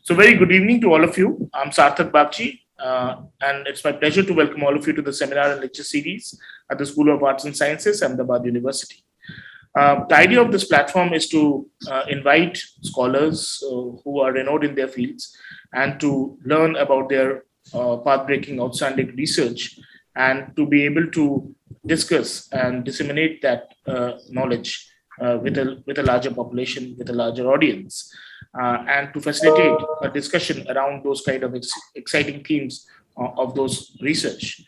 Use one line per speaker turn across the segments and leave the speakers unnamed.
So very good evening to all of you. I'm Sarthak Babji, and it's my pleasure to welcome all of you to the seminar and lecture series at the School of Arts and Sciences, Ahmedabad University. The idea of this platform is to invite scholars who are renowned in their fields and to learn about their path-breaking, outstanding research, and to be able to discuss and disseminate that knowledge with a larger population, with a larger audience, and to facilitate a discussion around those kind of exciting themes of those research.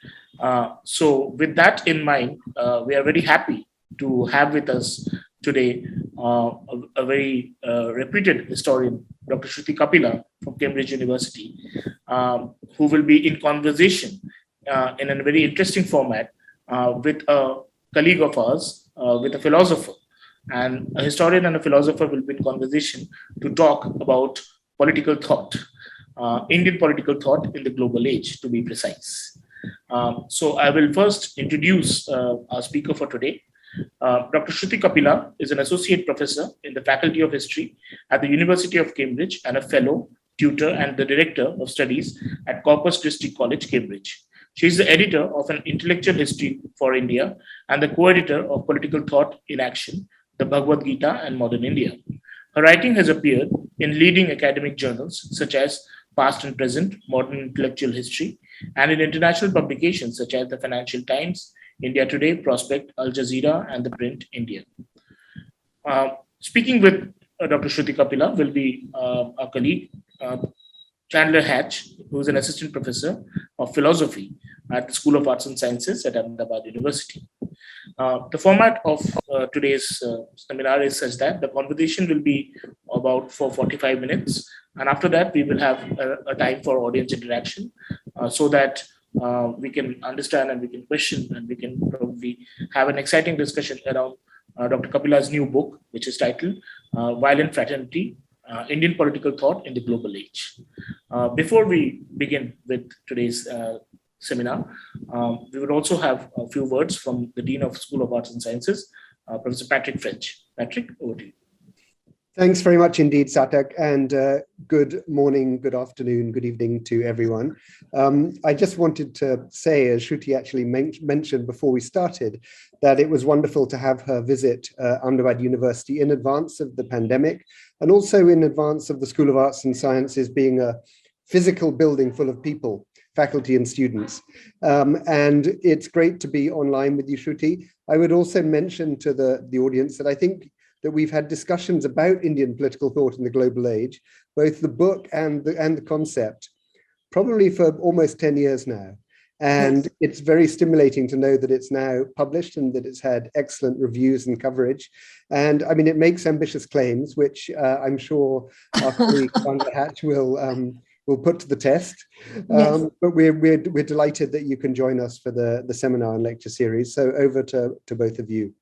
So with that in mind, we are very happy to have with us today a very reputed historian, Dr. Shruti Kapila from Cambridge University, who will be in conversation in a very interesting format with a colleague of ours, with a philosopher. And a historian and a philosopher will be in conversation to talk about political thought, Indian political thought in the global age, to be precise. So I will first introduce our speaker for today. Dr. Shruti Kapila is an associate professor in the Faculty of History at the University of Cambridge and a fellow, tutor, and the director of studies at Corpus Christi College, Cambridge. She is the editor of an intellectual history for India and the co-editor of Political Thought in Action, the Bhagavad Gita and Modern India. Her writing has appeared in leading academic journals such as Past and Present, Modern Intellectual History, and in international publications such as the Financial Times, India Today, Prospect, Al Jazeera, and the Print India. Speaking with Dr. Shruti Kapila will be our colleague, Chandler Hatch, who is an assistant professor of philosophy at the School of Arts and Sciences at Ahmedabad University. The format of today's seminar is such that the conversation will be about for 45 minutes. And after that, we will have a time for audience interaction so that we can understand and we can question and we can probably have an exciting discussion around Dr. Kapila's new book, which is titled Violent Fraternity, Indian Political Thought in the Global Age. Before we begin with today's seminar, we would also have a few words from the Dean of School of Arts and Sciences, Professor Patrick French. Patrick, over to you.
Thanks very much indeed, Satak, and good morning, good afternoon, good evening to everyone. I just wanted to say, as Shruti actually mentioned before we started, that it was wonderful to have her visit Ahmedabad University in advance of the pandemic, and also in advance of the School of Arts and Sciences being a physical building full of people, faculty and students. And it's great to be online with you, Shruti. I would also mention to the audience that I think that we've had discussions about Indian political thought in the global age, both the book and the concept, probably for almost 10 years now. And it's very stimulating to know that it's now published and that it's had excellent reviews and coverage. And I mean, it makes ambitious claims, which I'm sure our colleague Chandler Hatch will put to the test. Yes. But we're delighted that you can join us for the seminar and lecture series. So over to both of you.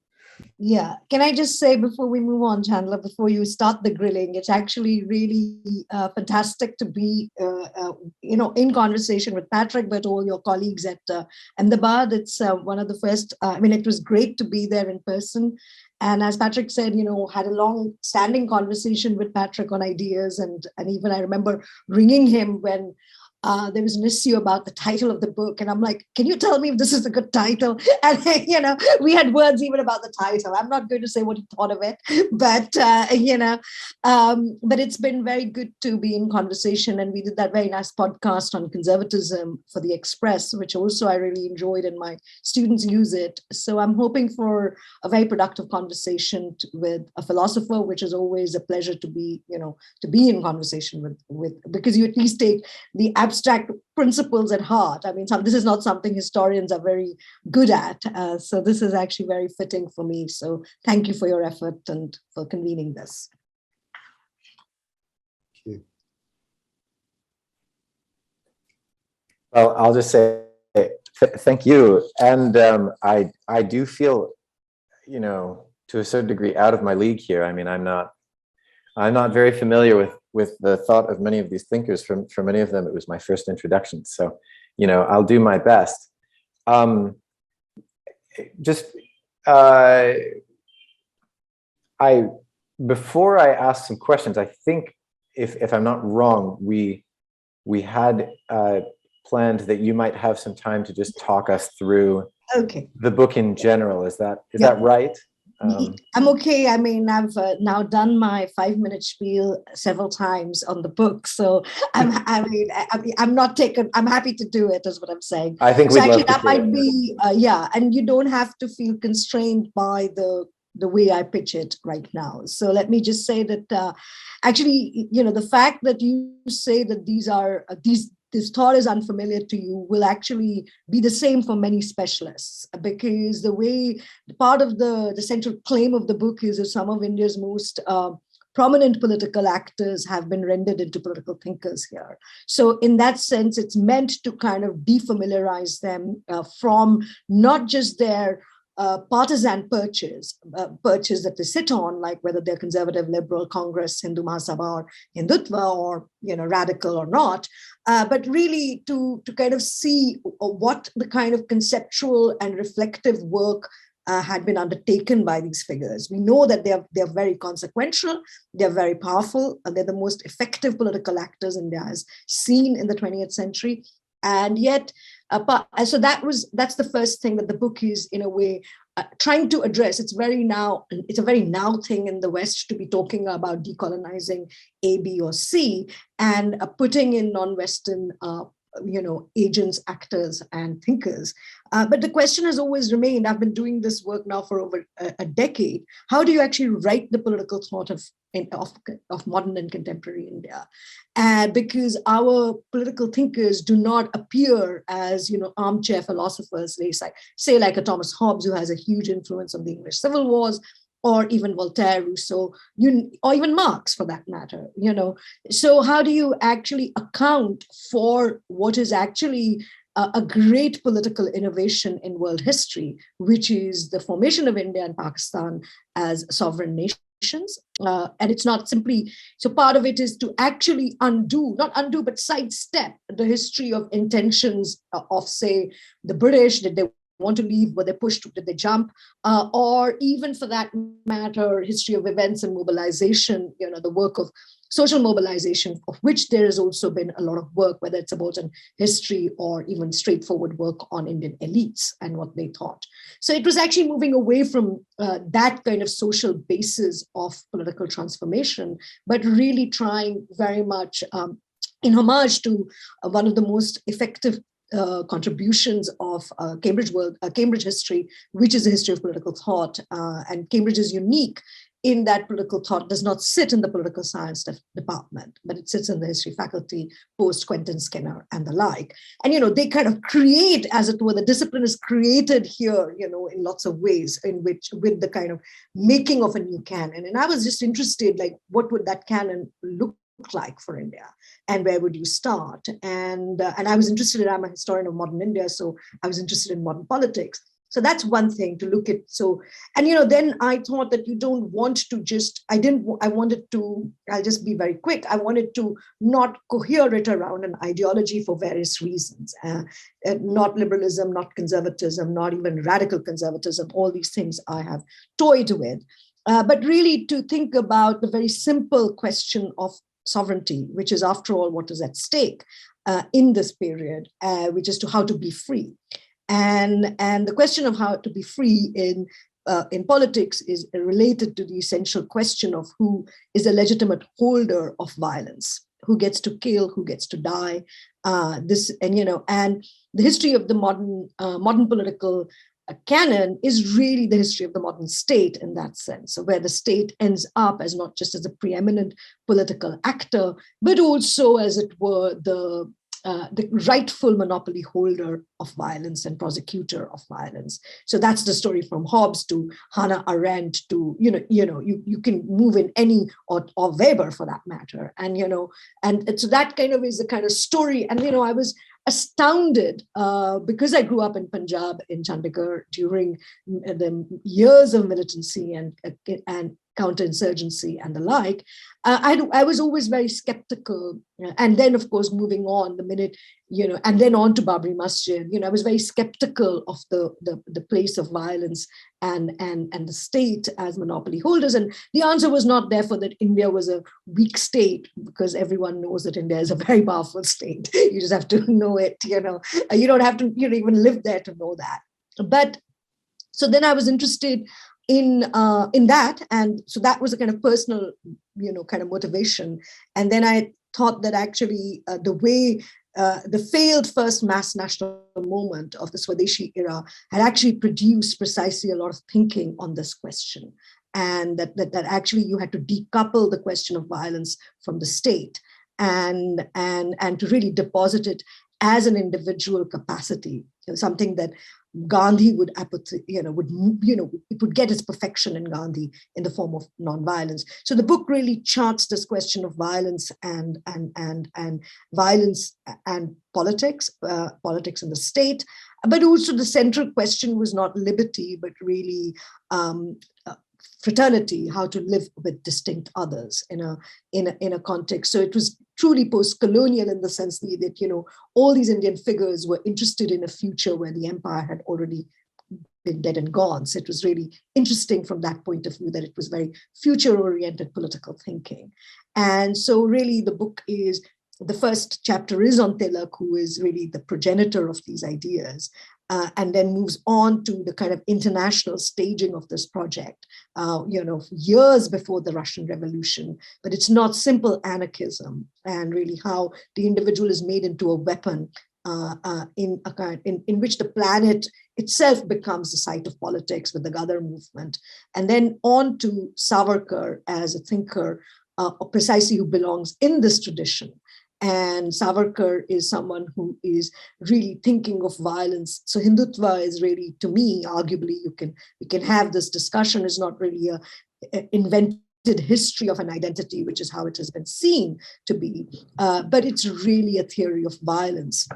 Yeah, can I just say before we move on, Chandler, before you start the grilling, it's actually really fantastic to be, in conversation with Patrick, but all your colleagues at Ahmedabad. It's one of the first, it was great to be there in person. And as Patrick said, had a long standing conversation with Patrick on ideas. And even I remember ringing him when there was an issue about the title of the book. And I'm like, can you tell me if this is a good title? And, we had words even about the title. I'm not going to say what he thought of it, but, but it's been very good to be in conversation. And we did that very nice podcast on conservatism for the Express, which also I really enjoyed and my students use it. So I'm hoping for a very productive conversation with a philosopher, which is always a pleasure to be, to be in conversation with because you at least take the abstract principles at heart. I mean, this is not something historians are very good at. So this is actually very fitting for me. So thank you for your effort and for convening this.
Thank you.
Well, I'll just say thank you. And I do feel, to a certain degree out of my league here. I mean, I'm not very familiar with the thought of many of these thinkers. For many of them, it was my first introduction. So, I'll do my best. Before I ask some questions, I think if I'm not wrong, we had planned that you might have some time to just talk us through the book in general. Is that right?
I'm okay. I mean, I've now done my 5-minute spiel several times on the book, so I'm not taken. I'm happy to do it, is what I'm saying.
I think
so.
We'd
Actually,
love to
that
hear
might
it.
be and you don't have to feel constrained by the way I pitch it right now. So let me just say that actually, the fact that you say that this thought is unfamiliar to you will actually be the same for many specialists, because the way part of the central claim of the book is that some of India's most prominent political actors have been rendered into political thinkers here. So in that sense, it's meant to kind of defamiliarize them from not just their partisan perches that they sit on, like whether they're conservative, liberal, Congress, Hindu Mahasabha, or Hindutva, or radical or not, but really to kind of see what the kind of conceptual and reflective work had been undertaken by these figures. We know that they're very consequential, they're very powerful, and they're the most effective political actors India has seen in the 20th century. And yet, so that's the first thing that the book is, in a way, trying to address. It's a very now thing in the West to be talking about decolonizing A, B, or C, and putting in non-Western agents, actors, and thinkers. But the question has always remained, I've been doing this work now for over a decade, how do you actually write the political thought of modern and contemporary India? Because our political thinkers do not appear as, armchair philosophers, say like a Thomas Hobbes, who has a huge influence on the English Civil Wars, or even Voltaire, Rousseau, or even Marx for that matter, So how do you actually account for what is actually a great political innovation in world history, which is the formation of India and Pakistan as sovereign nations? And it's not simply, so part of it is to actually but sidestep the history of intentions of, say, the British. Did they want to leave? Were they pushed? Did they jump? Or even for that matter, history of events and mobilization, the work of social mobilization, of which there has also been a lot of work, whether it's about an history or even straightforward work on Indian elites and what they thought. So it was actually moving away from that kind of social basis of political transformation, but really trying very much in homage to one of the most effective contributions of Cambridge history, which is a history of political thought. And Cambridge is unique in that political thought does not sit in the political science department, but it sits in the history faculty, post Quentin Skinner and the like. And, they kind of create, as it were, the discipline is created here, in lots of ways, with the kind of making of a new canon. And I was just interested, like, what would that canon look like for India, and where would you start? And I was interested I'm a historian of modern India, so I was interested in modern politics. So that's one thing to look at. So, and then I thought that you don't want to just, I'll just be very quick. I wanted to not cohere it around an ideology for various reasons, not liberalism, not conservatism, not even radical conservatism, all these things I have toyed with, but really to think about the very simple question of sovereignty, which is, after all, what is at stake in this period, which is to how to be free. And the question of how to be free in politics is related to the essential question of who is a legitimate holder of violence, who gets to kill, who gets to die. And the history of the modern political canon is really the history of the modern state in that sense, so where the state ends up as not just as a preeminent political actor, but also, as it were, the rightful monopoly holder of violence and prosecutor of violence. So that's the story from Hobbes to Hannah Arendt to, you can move in any, or Weber for that matter. And so that kind of is the kind of story. And, I was astounded because I grew up in Punjab, in Chandigarh, during the years of militancy and counterinsurgency and the like, I was always very skeptical. And then, of course, moving on the minute, and then on to Babri Masjid, I was very skeptical of the place of violence and the state as monopoly holders. And the answer was not therefore that India was a weak state, because everyone knows that India is a very powerful state. You just have to know it, you don't have to even live there to know that. But so then I was interested in that, and so that was a kind of personal, kind of motivation. And then I thought that actually the way the failed first mass national movement of the Swadeshi era had actually produced precisely a lot of thinking on this question, and that actually you had to decouple the question of violence from the state, and to really deposit it as an individual capacity, something that Gandhi would it would get its perfection in Gandhi in the form of nonviolence. So the book really charts this question of violence and violence and politics, politics in the state, but also the central question was not liberty, but really fraternity, how to live with distinct others in a context. So it was truly post-colonial in the sense that all these Indian figures were interested in a future where the empire had already been dead and gone. So it was really interesting from that point of view that it was very future-oriented political thinking. And so really the book is, the first chapter is on Tilak, who is really the progenitor of these ideas, and then moves on to the kind of international staging of this project, years before the Russian Revolution. But it's not simple anarchism, and really how the individual is made into a weapon in which the planet itself becomes the site of politics with the Ghadar movement. And then on to Savarkar as a thinker, precisely who belongs in this tradition. And Savarkar is someone who is really thinking of violence. So Hindutva is really, to me, arguably, we can have this discussion, is not really a invented history of an identity, which is how it has been seen to be, but it's really a theory of violence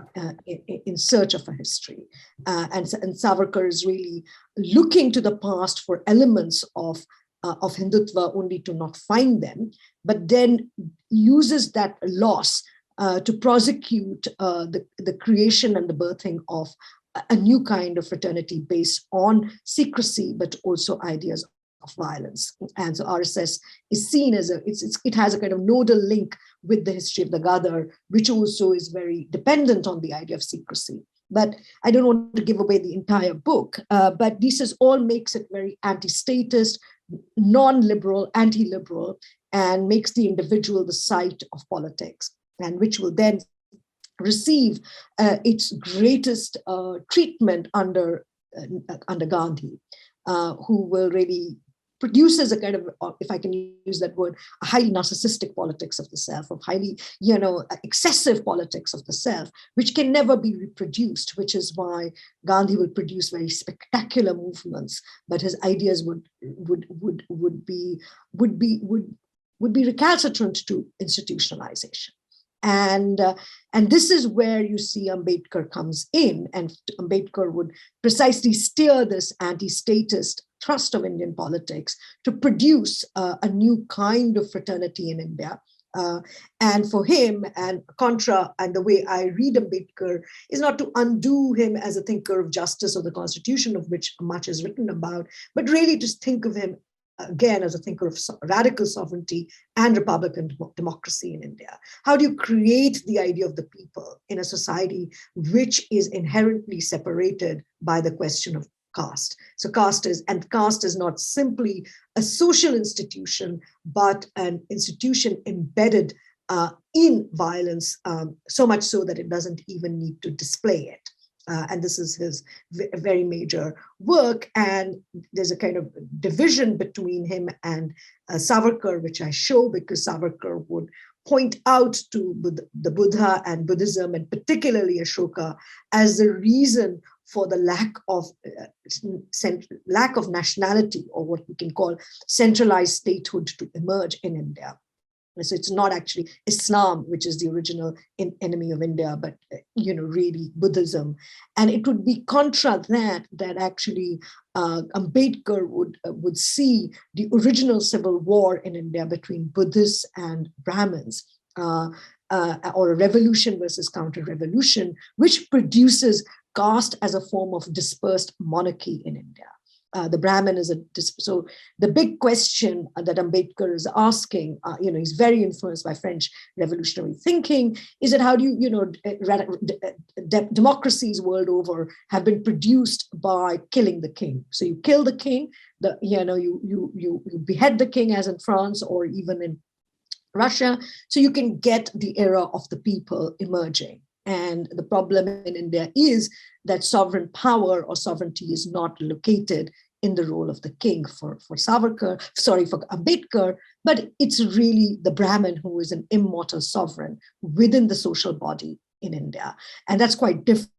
in search of a history. And Savarkar is really looking to the past for elements of Hindutva, only to not find them, but then uses that loss to prosecute the creation and the birthing of a new kind of fraternity based on secrecy, but also ideas of violence. And so RSS is seen as it has a kind of nodal link with the history of the Ghadar, which also is very dependent on the idea of secrecy. But I don't want to give away the entire book, but this all makes it very anti-statist, non-liberal, anti-liberal, and makes the individual the site of politics, and which will then receive its greatest treatment under Gandhi, who will really produces a kind of, if I can use that word, a highly narcissistic politics of the self, of highly, excessive politics of the self, which can never be reproduced, which is why Gandhi will produce very spectacular movements, but his ideas would be recalcitrant to institutionalization. And this is where you see Ambedkar comes in, and Ambedkar would precisely steer this anti-statist thrust of Indian politics to produce a new kind of fraternity in India. And for him, and Contra, and the way I read Ambedkar, is not to undo him as a thinker of justice or the constitution, of which much is written about, but really to think of him again as a thinker of radical sovereignty and republican democracy in India. How do you create the idea of the people in a society which is inherently separated by the question of caste? So caste is not simply a social institution, but an institution embedded in violence, so much so that it doesn't even need to display it. And this is his very major work. And there's a kind of division between him and Savarkar, which I show because Savarkar would point out to the Buddha and Buddhism, and particularly Ashoka, as the reason for the lack of nationality, or what we can call centralized statehood, to emerge in India. So it's not actually Islam, which is the original enemy of India, but really Buddhism. And it would be contra that actually Ambedkar would see the original civil war in India between Buddhists and Brahmins, or a revolution versus counter-revolution, which produces caste as a form of dispersed monarchy in India. The Brahmin is so the big question that Ambedkar is asking, he's very influenced by French revolutionary thinking, is that how do democracies world over have been produced by killing the king. So you kill the king, you behead the king, as in France or even in Russia, so you can get the era of the people emerging. And the problem in India is that sovereign power or sovereignty is not located in the role of the king for Ambedkar, but it's really the Brahmin who is an immortal sovereign within the social body in India. And that's quite different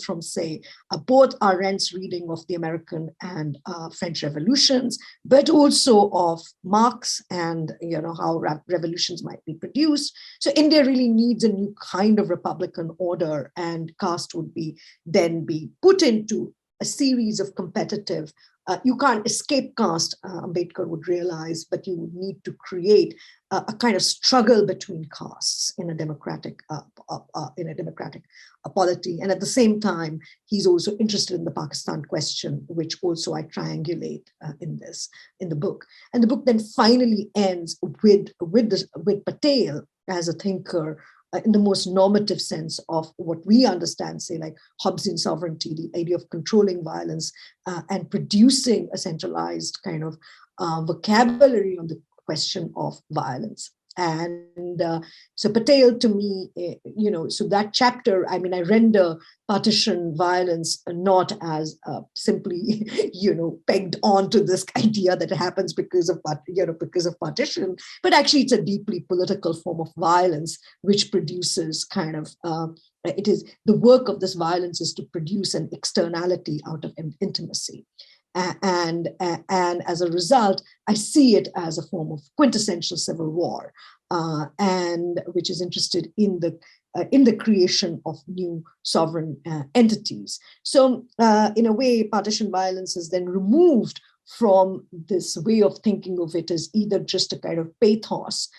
from, say, both Arendt's reading of the American and French revolutions, but also of Marx and how revolutions might be produced. So India really needs a new kind of republican order, and caste would then be put into a series of competitive. You can't escape caste, Ambedkar would realize, but you would need to create a kind of struggle between castes in a democratic polity. And at the same time, he's also interested in the Pakistan question, which also I triangulate in the book. And the book then finally ends with Patel as a thinker in the most normative sense of what we understand, say, like Hobbesian sovereignty, the idea of controlling violence and producing a centralized kind of vocabulary on the question of violence. And so Patel, to me, so that chapter, I render partition violence not as simply, pegged onto this idea that it happens because of partition, but actually it's a deeply political form of violence, which produces kind of, it is the work of this violence is to produce an externality out of intimacy. And as a result, I see it as a form of quintessential civil war, and which is interested in the creation of new sovereign entities. So in a way, partition violence is then removed from this way of thinking of it as either just a kind of pathos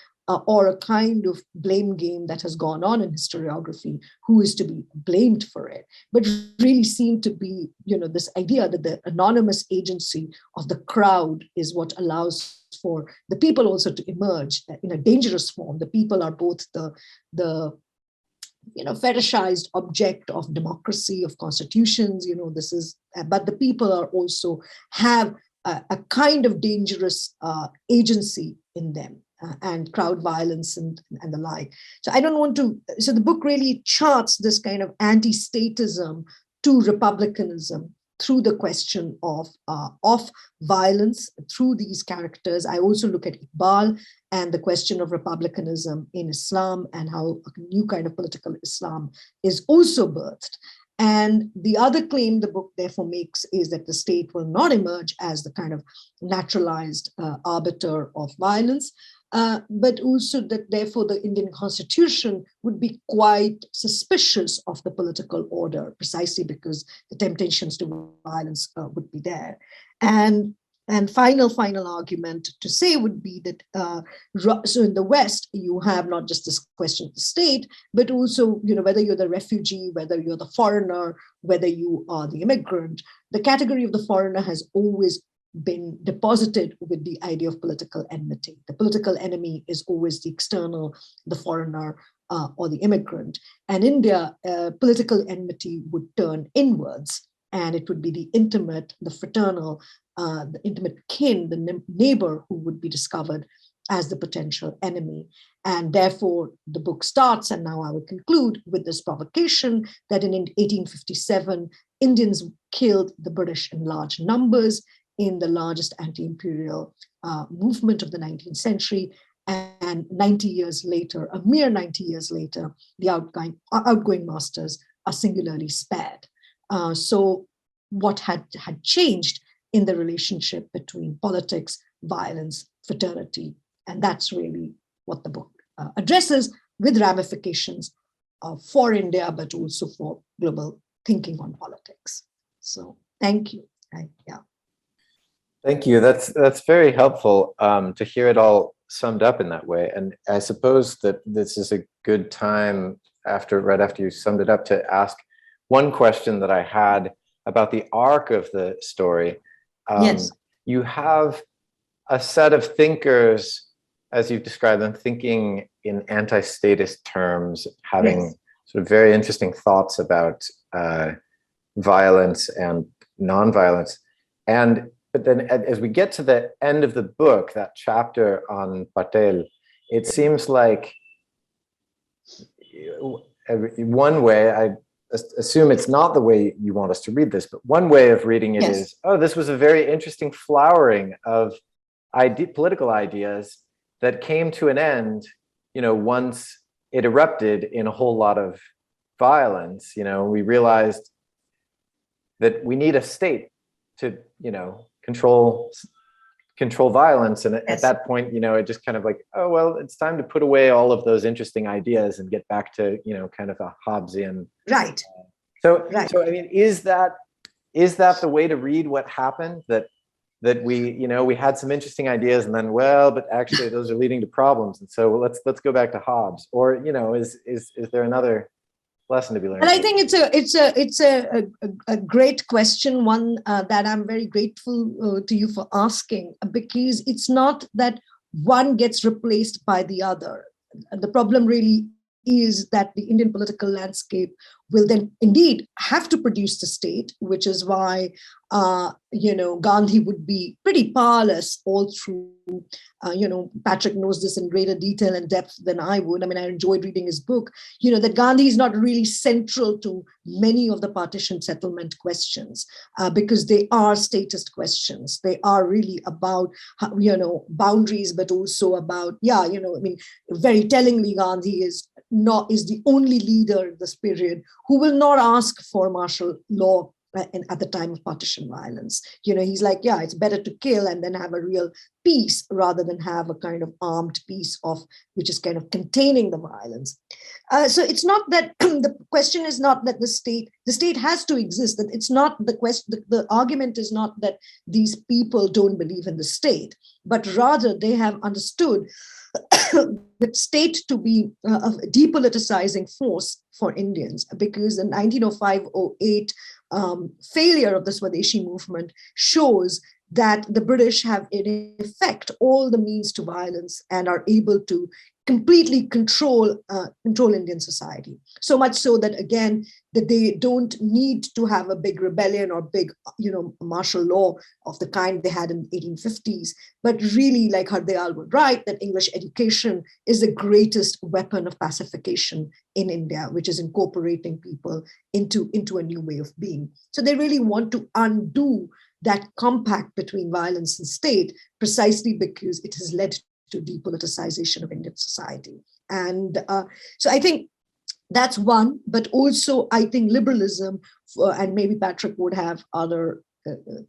or a kind of blame game that has gone on in historiography, who is to be blamed for it, but really seem to be, this idea that the anonymous agency of the crowd is what allows for the people also to emerge in a dangerous form. The people are both the fetishized object of democracy, of constitutions, but the people are also have a kind of dangerous agency in them. And crowd violence and the like. So I don't want to, so the book really charts this kind of anti-statism to republicanism through the question of violence, through these characters. I also look at Iqbal and the question of republicanism in Islam and how a new kind of political Islam is also birthed. And the other claim the book therefore makes is that the state will not emerge as the kind of naturalized arbiter of violence, but also that therefore the Indian constitution would be quite suspicious of the political order, precisely because the temptations to violence would be there. And final argument to say would be that, so in the West, you have not just this question of the state, but also, whether you're the refugee, whether you're the foreigner, whether you are the immigrant, the category of the foreigner has always been deposited with the idea of political enmity. The political enemy is always the external, the foreigner, or the immigrant. And India, political enmity would turn inwards, and it would be the intimate, the fraternal, the intimate kin, the neighbor who would be discovered as the potential enemy. And therefore, the book starts, and now I will conclude with this provocation that in 1857, Indians killed the British in large numbers in the largest anti-imperial movement of the 19th century. And 90 years later, a mere 90 years later, the outgoing masters are singularly spared. So what had changed in the relationship between politics, violence, fraternity? And that's really what the book addresses, with ramifications for India, but also for global thinking on politics. So thank you. Yeah.
Thank you. That's very helpful to hear it all summed up in that way. And I suppose that this is a good time right after you summed it up to ask one question that I had about the arc of the story.
Yes.
You have a set of thinkers, as you've described them, thinking in anti-statist terms, having
Yes.
sort of very interesting thoughts about violence and non-violence. But then as we get to the end of the book, that chapter on Patel, it seems like one way, I assume it's not the way you want us to read this, but one way of reading it is, oh, this was a very interesting flowering of political ideas that came to an end, once it erupted in a whole lot of violence. We realized that we need a state to, control violence. And at that point, it just kind of like, oh, well, it's time to put away all of those interesting ideas and get back to, kind of a Hobbesian.
Right.
So I mean, is that the way to read what happened? That we had some interesting ideas and then, well, but actually those are leading to problems. And so let's go back to Hobbes, or, is there another lesson to be learned?
And I think it's a great question, one that I'm very grateful to you for asking, because it's not that one gets replaced by the other. The problem really is that the Indian political landscape will then indeed have to produce the state, which is why Gandhi would be pretty powerless all through. Patrick knows this in greater detail and depth than I would. I mean, I enjoyed reading his book. That Gandhi is not really central to many of the partition settlement questions because they are statist questions. They are really about boundaries, but also about very tellingly, Gandhi is the only leader in this period who will not ask for martial law at the time of partition violence. He's like, yeah, it's better to kill and then have a real peace rather than have a kind of armed peace which is kind of containing the violence. So it's not that the question is not that the state has to exist. That it's not the question. The argument is not that these people don't believe in the state, but rather they have understood the state to be a depoliticizing force for Indians, because the 1905-08 failure of the Swadeshi movement shows that the British have in effect all the means to violence and are able to completely control Indian society. So much so that, again, that they don't need to have a big rebellion or big, martial law of the kind they had in the 1850s, but really, like Hardayal would write, that English education is the greatest weapon of pacification in India, which is incorporating people into a new way of being. So they really want to undo that compact between violence and state, precisely because it has led to depoliticization of Indian society. And so I think that's one, but also I think liberalism, and maybe Patrick would have other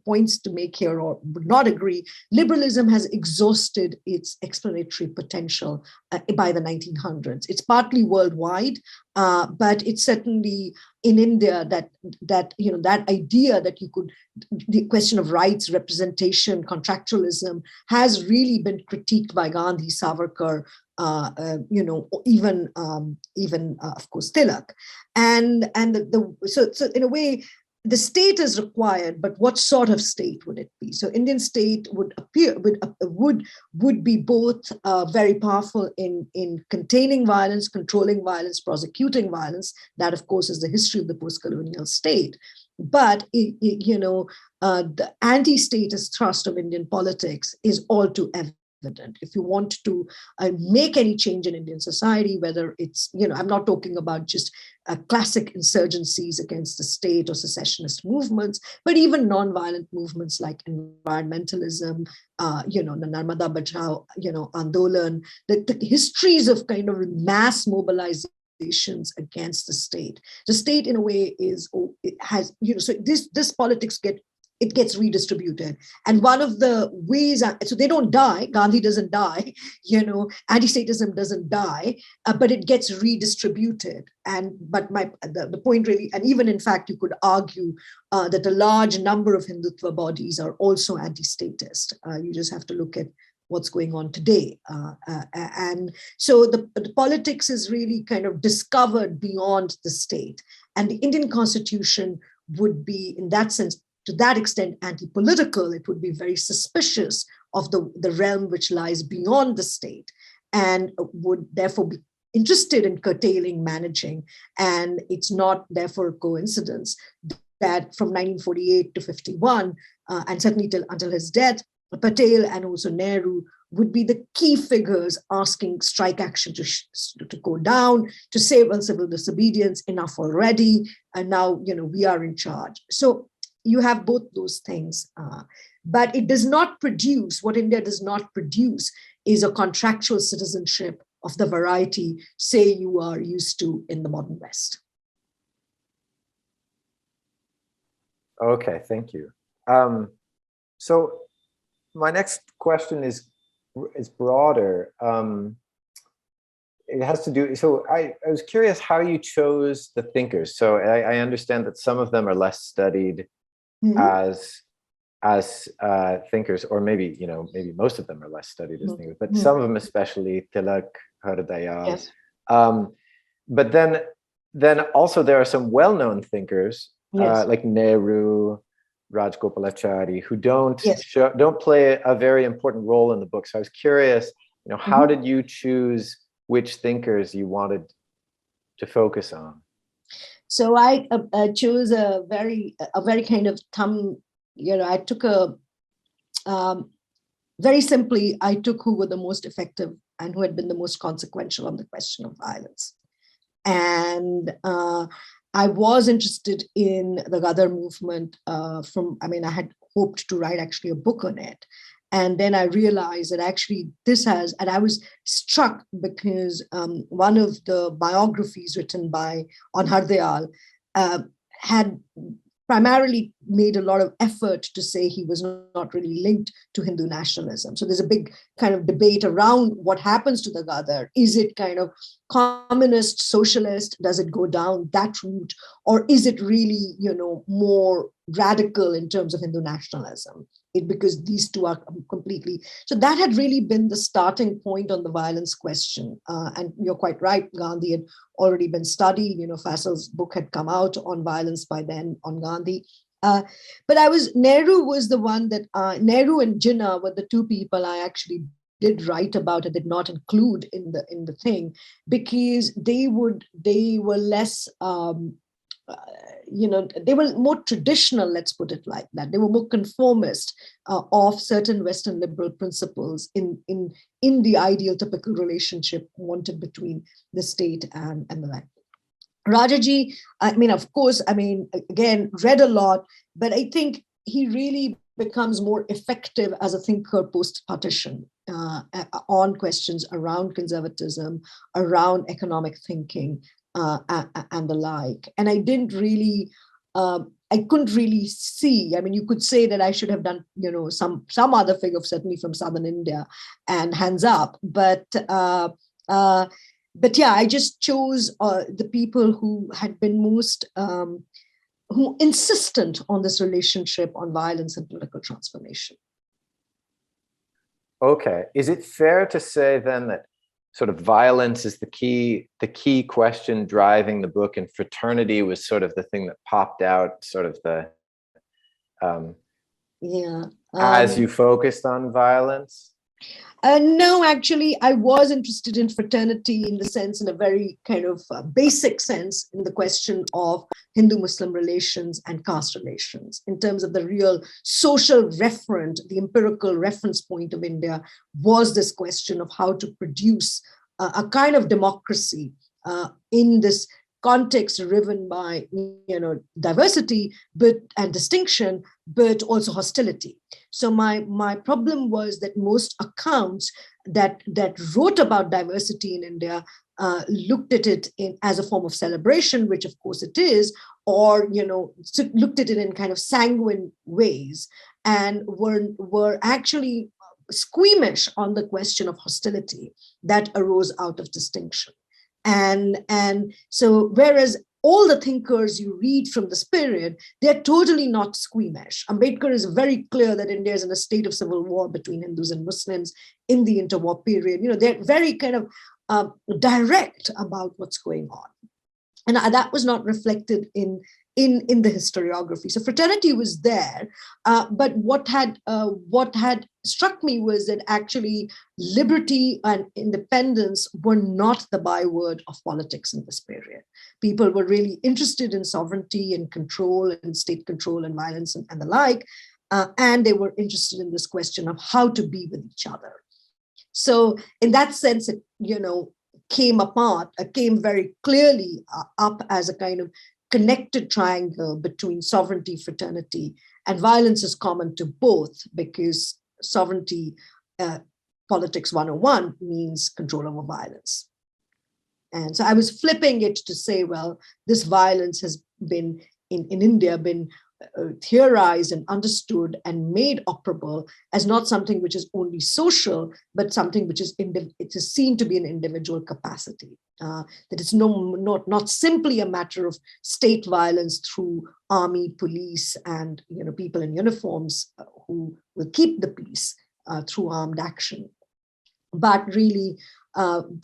points to make here or would not agree, liberalism has exhausted its explanatory potential by the 1900s. It's partly worldwide, but it's certainly in India that idea that the question of rights, representation, contractualism has really been critiqued by Gandhi, Savarkar, even of course Tilak, and so in a way, the state is required, but what sort of state would it be? So Indian state would be both very powerful in containing violence, controlling violence, prosecuting violence. That, of course, is the history of the post-colonial state. But the anti-statist thrust of Indian politics is all too evident. If you want to make any change in Indian society, whether it's, I'm not talking about just classic insurgencies against the state or secessionist movements, but even non-violent movements like environmentalism, the Narmada Bachao, Andolan, the histories of kind of mass mobilizations against the state. The state, in a way, so this politics it gets redistributed. And one of the ways, so they don't die, Gandhi doesn't die, anti-statism doesn't die, but it gets redistributed. But the point really, and even in fact, you could argue that a large number of Hindutva bodies are also anti-statist. You just have to look at what's going on today. And so the politics is really kind of discovered beyond the state. And the Indian Constitution would be, in that sense, to that extent, anti-political. It would be very suspicious of the realm which lies beyond the state, and would therefore be interested in curtailing, managing. And it's not therefore a coincidence that from 1948 to 51, and certainly until his death, Patel and also Nehru would be the key figures asking strike action to go down, to say, well, civil disobedience, enough already, and now we are in charge. So you have both those things, but it does not produce, what India does not produce is a contractual citizenship of the variety, say, you are used to in the modern West.
Okay, thank you. So my next question is broader. It has to do, so I was curious how you chose the thinkers. So I understand that some of them are less studied as thinkers, or maybe most of them are less studied as thinkers, but some of them, especially Tilak, Hardayal.
Yes.
But then also there are some well-known thinkers,
Yes.
like Nehru, Rajgopalachari, who don't
Yes.
don't play a very important role in the book. So I was curious, how did you choose which thinkers you wanted to focus on?
So I chose a very kind of I took very simply, I took who were the most effective and who had been the most consequential on the question of violence. And I was interested in the Ghadar movement I had hoped to write actually a book on it. And then I realized that actually and I was struck because one of the biographies written on Hardayal had primarily made a lot of effort to say he was not really linked to Hindu nationalism. So there's a big kind of debate around what happens to the Ghadar. Is it kind of communist, socialist? Does it go down that route? Or is it really, more radical in terms of Hindu nationalism? Because these two are completely... So that had really been the starting point on the violence question. And you're quite right, Gandhi had already been studied. Faisal's book had come out on violence by then, on Gandhi. But Nehru was the one that, Nehru and Jinnah were the two people I actually did write about and did not include in the thing, because they were less... they were more traditional, let's put it like that. They were more conformist of certain Western liberal principles in the ideal typical relationship wanted between the state and the land. Rajaji, of course, again, read a lot, but I think he really becomes more effective as a thinker post-partition on questions around conservatism, around economic thinking, and the like. And I didn't really, I couldn't really see, you could say that I should have done, some other figure, certainly from Southern India, and hands up. But yeah, I just chose the people who had been most, who insistent on this relationship on violence and political transformation.
Okay. Is it fair to say then that sort of violence is the key question driving the book, and fraternity was sort of the thing that popped out, sort of the as you focused on violence?
No, actually, I was interested in fraternity in a very kind of basic sense, in the question of Hindu-Muslim relations and caste relations. In terms of the real social referent, the empirical reference point of India was this question of how to produce a kind of democracy in this context driven by diversity and distinction, but also hostility. So my problem was that most accounts that wrote about diversity in India looked at it as a form of celebration, which of course it is, or, looked at it in kind of sanguine ways, and were actually squeamish on the question of hostility that arose out of distinction. And so whereas all the thinkers you read from this period, they're totally not squeamish. Ambedkar is very clear that India is in a state of civil war between Hindus and Muslims in the interwar period. They're very kind of direct about what's going on. And that was not reflected in the historiography. So fraternity was there, but what had struck me was that actually liberty and independence were not the byword of politics in this period. People were really interested in sovereignty and control and state control and violence and the like, and they were interested in this question of how to be with each other. So in that sense, it came very clearly up as a kind of connected triangle between sovereignty, fraternity, and violence is common to both, because sovereignty, politics 101 means control over violence. And so I was flipping it to say, well, this violence has been in India been theorized and understood and made operable as not something which is only social, but something which is it is seen to be an individual capacity. That it's not simply a matter of state violence through army, police, and people in uniforms who will keep the peace through armed action, but really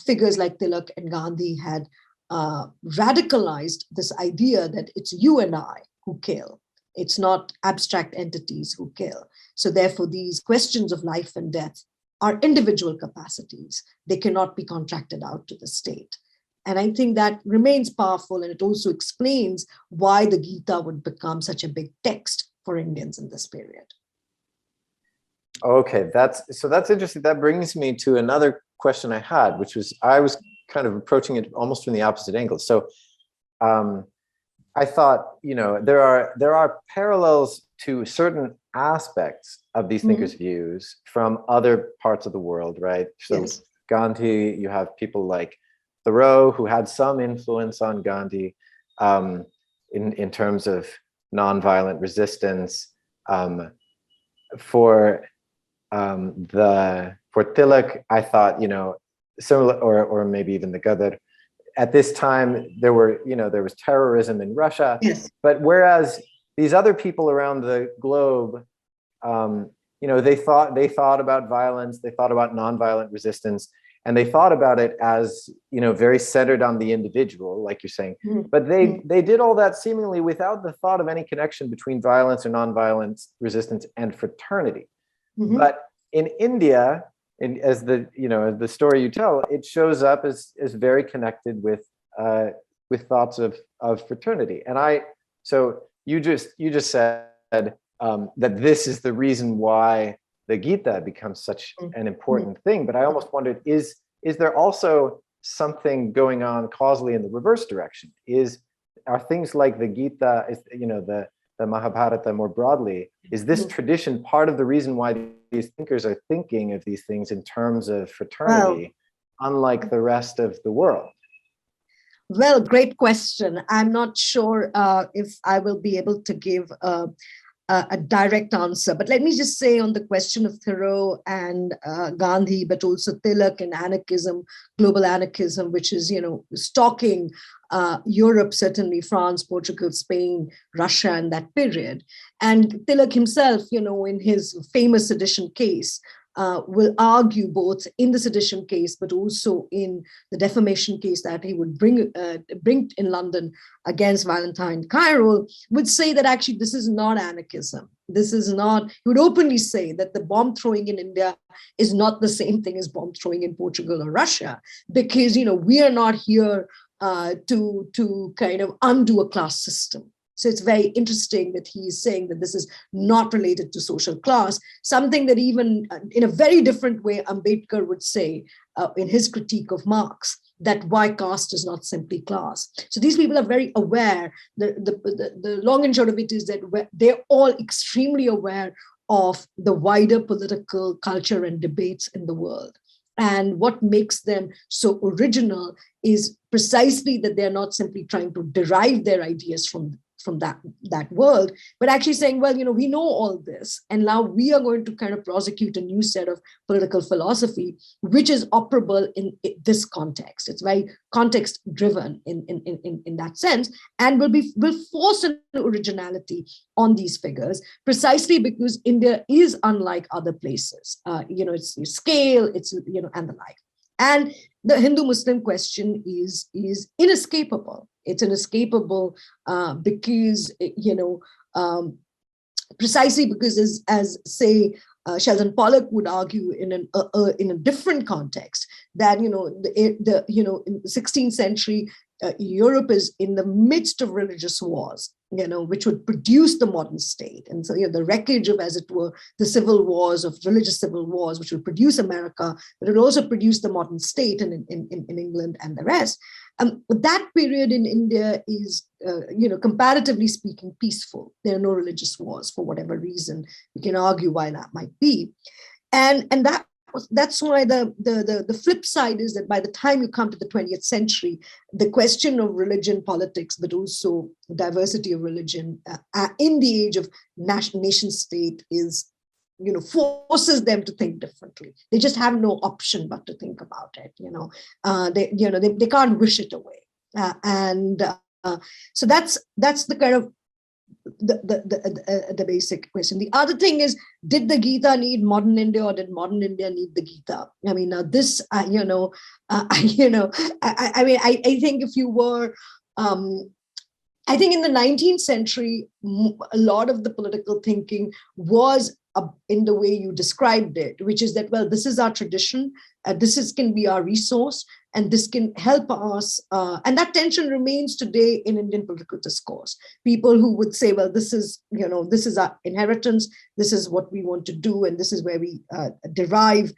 figures like Tilak and Gandhi had radicalized this idea that it's you and I who kill. It's not abstract entities who kill. So therefore, these questions of life and death are individual capacities. They cannot be contracted out to the state. And I think that remains powerful, and it also explains why the Gita would become such a big text for Indians in this period.
Okay, that's interesting. That brings me to another question I had, which was, I was kind of approaching it almost from the opposite angle. So I thought, there are parallels to certain aspects of these thinkers' views from other parts of the world, right? So yes. Gandhi, you have people like Thoreau, who had some influence on Gandhi in terms of nonviolent resistance. For Tilak, I thought, similar, or maybe even the Gadar. At this time, there was terrorism in Russia.
Yes.
But whereas these other people around the globe, they thought about violence, they thought about nonviolent resistance, and they thought about it as, very centered on the individual, like you're saying. But they did all that seemingly without the thought of any connection between violence or nonviolent resistance and fraternity. But in India, as the story you tell, it shows up as very connected with thoughts of fraternity. And so you just said that this is the reason why the Gita becomes such an important thing. But I almost wondered, is there also something going on causally in the reverse direction? Are things like the Gita, the Mahabharata more broadly, is this tradition part of the reason why these thinkers are thinking of these things in terms of fraternity, unlike the rest of the world?
Well, great question. I'm not sure if I will be able to give a direct answer, but let me just say on the question of Thoreau and Gandhi, but also Tilak and anarchism, global anarchism, which is, stalking Europe, certainly France, Portugal, Spain, Russia in that period. And Tilak himself, in his famous sedition case, will argue both in the sedition case, but also in the defamation case that he would bring in London against Valentine Cairo, would say that actually this is not anarchism. This is not, he would openly say that the bomb throwing in India is not the same thing as bomb throwing in Portugal or Russia, because, we are not here to kind of undo a class system. So it's very interesting that he is saying that this is not related to social class, something that even in a very different way, Ambedkar would say in his critique of Marx, that why caste is not simply class. So these people are very aware. The long and short of it is that they're all extremely aware of the wider political culture and debates in the world. And what makes them so original is precisely that they're not simply trying to derive their ideas from from that world, but actually saying, well, we know all this, and now we are going to kind of prosecute a new set of political philosophy, which is operable in this context. It's very context driven in that sense, and will force an originality on these figures, precisely because India is unlike other places. It's scale, it's and the like. And the Hindu-Muslim question is inescapable. It's inescapable because, precisely because, as say, Sheldon Pollock would argue in a different context, that in the 16th century, Europe is in the midst of religious wars, which would produce the modern state. And so, the wreckage of, as it were, the civil wars, of religious civil wars, which would produce America, but it would also produce the modern state in England and the rest. That period in India is, comparatively speaking, peaceful. There are no religious wars for whatever reason. We can argue why that might be. And that's why the flip side is that by the time you come to the 20th century, the question of religion, politics, but also diversity of religion in the age of nation state is, forces them to think differently. They just have no option but to think about it. They can't wish it away. So that's the kind of the basic question. The other thing is, did the Gita need modern India, or did modern India need the Gita? I mean, now this, I think if you were, I think in the 19th century, a lot of the political thinking was in the way you described it, which is that, well, this is our tradition, can be our resource, and this can help us. And that tension remains today in Indian political discourse. People who would say, well, this is our inheritance, this is what we want to do, and this is where we derive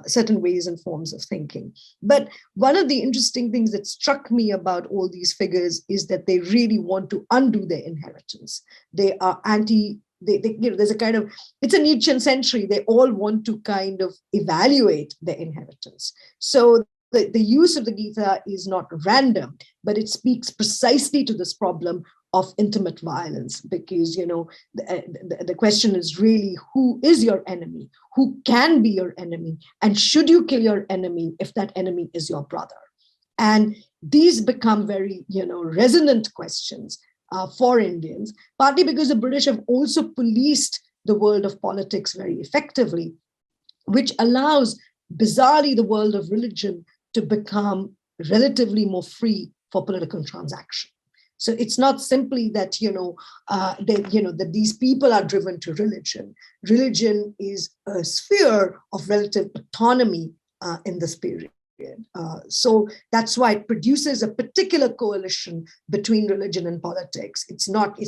certain ways and forms of thinking. But one of the interesting things that struck me about all these figures is that they really want to undo their inheritance. They are there's a kind of, it's a Nietzschean century. They all want to kind of evaluate their inheritance. So the use of the Gita is not random, but it speaks precisely to this problem of intimate violence, because, the question is really, who is your enemy? Who can be your enemy? And should you kill your enemy if that enemy is your brother? And these become very, resonant questions for Indians, partly because the British have also policed the world of politics very effectively, which allows, bizarrely, the world of religion to become relatively more free for political transaction. So it's not simply that, that these people are driven to religion. Religion is a sphere of relative autonomy in this period. So that's why it produces a particular coalition between religion and politics. It's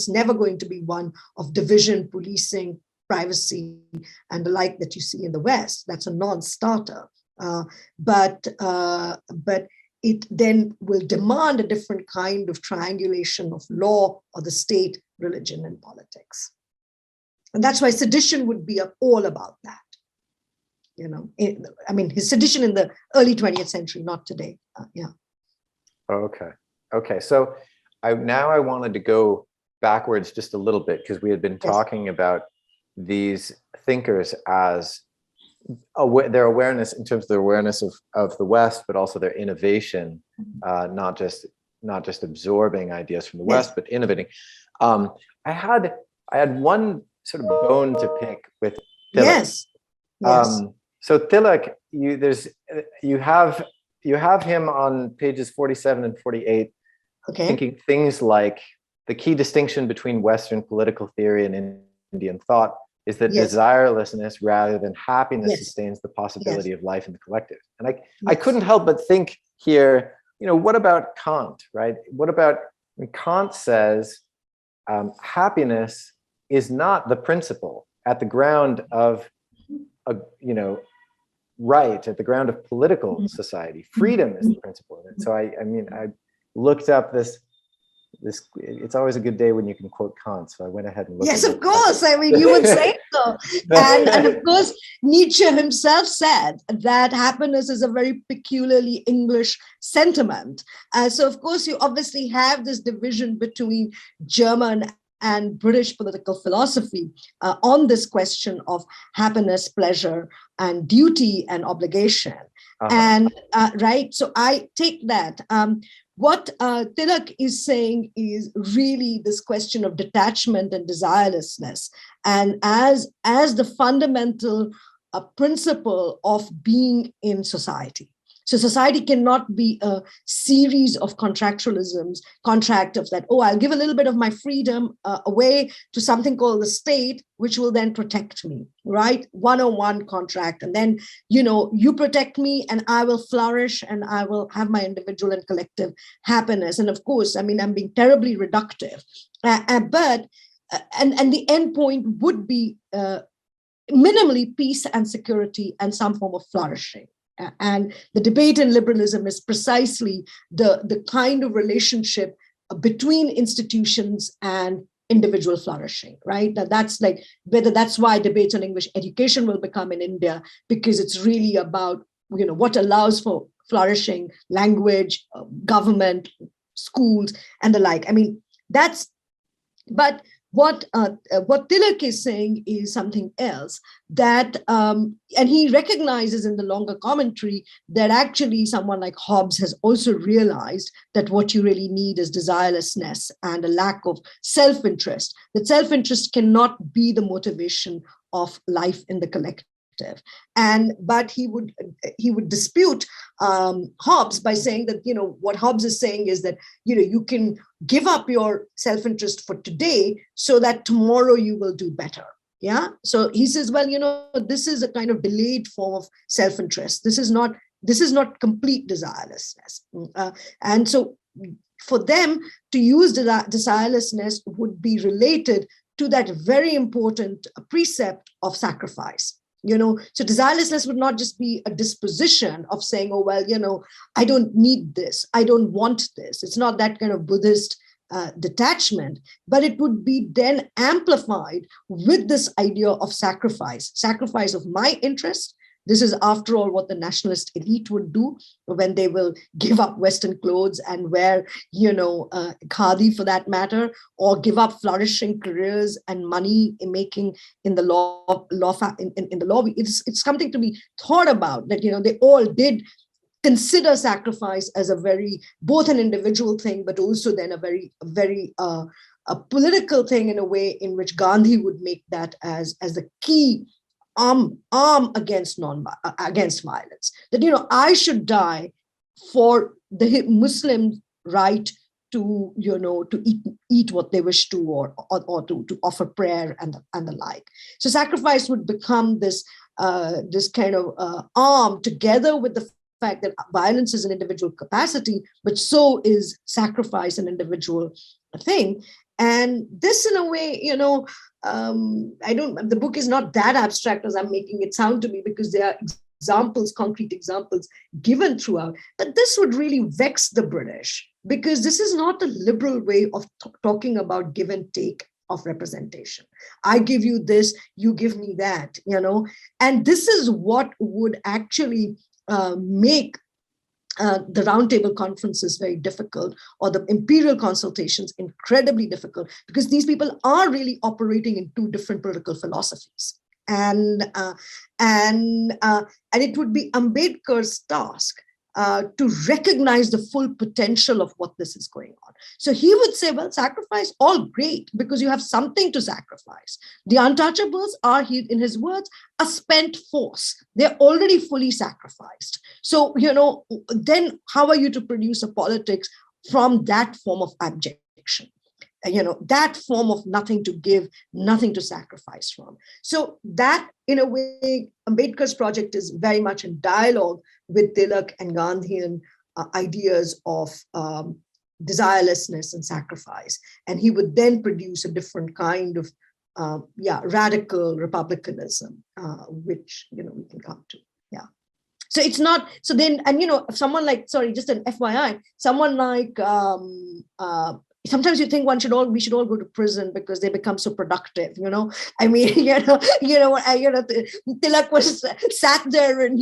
never going to be one of division, policing, privacy, and the like that you see in the West. That's a non-starter. But it then will demand a different kind of triangulation of law or the state, religion, and politics. And that's why sedition would be all about that. His sedition in the early 20th century, not today.
Okay. So I wanted to go backwards just a little bit, because we had been talking about these thinkers as their awareness, in terms of their awareness of the West, but also their innovation, not just absorbing ideas from the West, but innovating. I had one sort of bone to pick with Tilak.
Yes.
So Tilak, you have him on pages 47 and 48, thinking things like, the key distinction between Western political theory and Indian thought is that desirelessness rather than happiness sustains the possibility of life in the collective. And I couldn't help but think here, what about Kant, right? What about, Kant says happiness is not the principle at the ground of right, at the ground of political society. Freedom is the principle of it. So I looked up this it's always a good day when you can quote Kant. So I went ahead and looked.
Yes, of course. I mean, you would say so. And of course, Nietzsche himself said that happiness is a very peculiarly English sentiment. So, of course, you obviously have this division between German and British political philosophy on this question of happiness, pleasure, and duty and obligation. And right, so I take that. What Tilak is saying is really this question of detachment and desirelessness, and as the fundamental principle of being in society. So society cannot be a series of contractualisms, contract of that, oh, I'll give a little bit of my freedom away to something called the state, which will then protect me, right? One-on-one contract. And then, you protect me and I will flourish and I will have my individual and collective happiness. And of course, I mean, I'm being terribly reductive, but the end point would be minimally peace and security and some form of flourishing. And the debate in liberalism is precisely the kind of relationship between institutions and individual flourishing, right? That's like whether that's why debates on English education will become in India, because it's really about what allows for flourishing language, government, schools, and the like. I mean, but what Tilak is saying is something else, that and he recognizes in the longer commentary that actually someone like Hobbes has also realized that what you really need is desirelessness and a lack of self-interest, that self-interest cannot be the motivation of life in the collective. But he would dispute Hobbes by saying that what Hobbes is saying is that you can give up your self-interest for today so that tomorrow you will do better. Yeah. So he says, well, this is a kind of delayed form of self-interest. This is not complete desirelessness. And so for them to use desirelessness would be related to that very important precept of sacrifice. So desirelessness would not just be a disposition of saying, oh, well, I don't need this, I don't want this. It's not that kind of Buddhist detachment, but it would be then amplified with this idea of sacrifice of my interest. This is, after all, what the nationalist elite would do when they will give up Western clothes and wear, khadi for that matter, or give up flourishing careers and money in making in the law. In the law, it's something to be thought about. That they all did consider sacrifice as both an individual thing, but also then a very a political thing, in a way in which Gandhi would make that as the key arm against violence. That I should die for the Muslim right to eat what they wish to, or to offer prayer and the like. So sacrifice would become this kind of arm, together with the fact that violence is an individual capacity, but so is sacrifice an individual thing. And this, in a way, the book is not that abstract as I'm making it sound to me, because there are examples, concrete examples given throughout. But this would really vex the British, because this is not a liberal way of talking about give and take of representation. I give you this, you give me that, and this is what would actually make the roundtable conferences very difficult, or the imperial consultations incredibly difficult, because these people are really operating in two different political philosophies. And it would be Ambedkar's task to recognize the full potential of what this is going on. So he would say, well, sacrifice, all great, because you have something to sacrifice. The untouchables are, in his words, a spent force. They're already fully sacrificed. So, then how are you to produce a politics from that form of abjection? That form of nothing to give, nothing to sacrifice from. So that, in a way, Ambedkar's project is very much in dialogue with Tilak and Gandhian ideas of desirelessness and sacrifice. And he would then produce a different kind of radical republicanism, which we can come to. Yeah. So it's not, so then, and someone like, sorry, just an FYI, someone like sometimes you think we should all go to prison because they become so productive, I mean, Tilak was sat there in,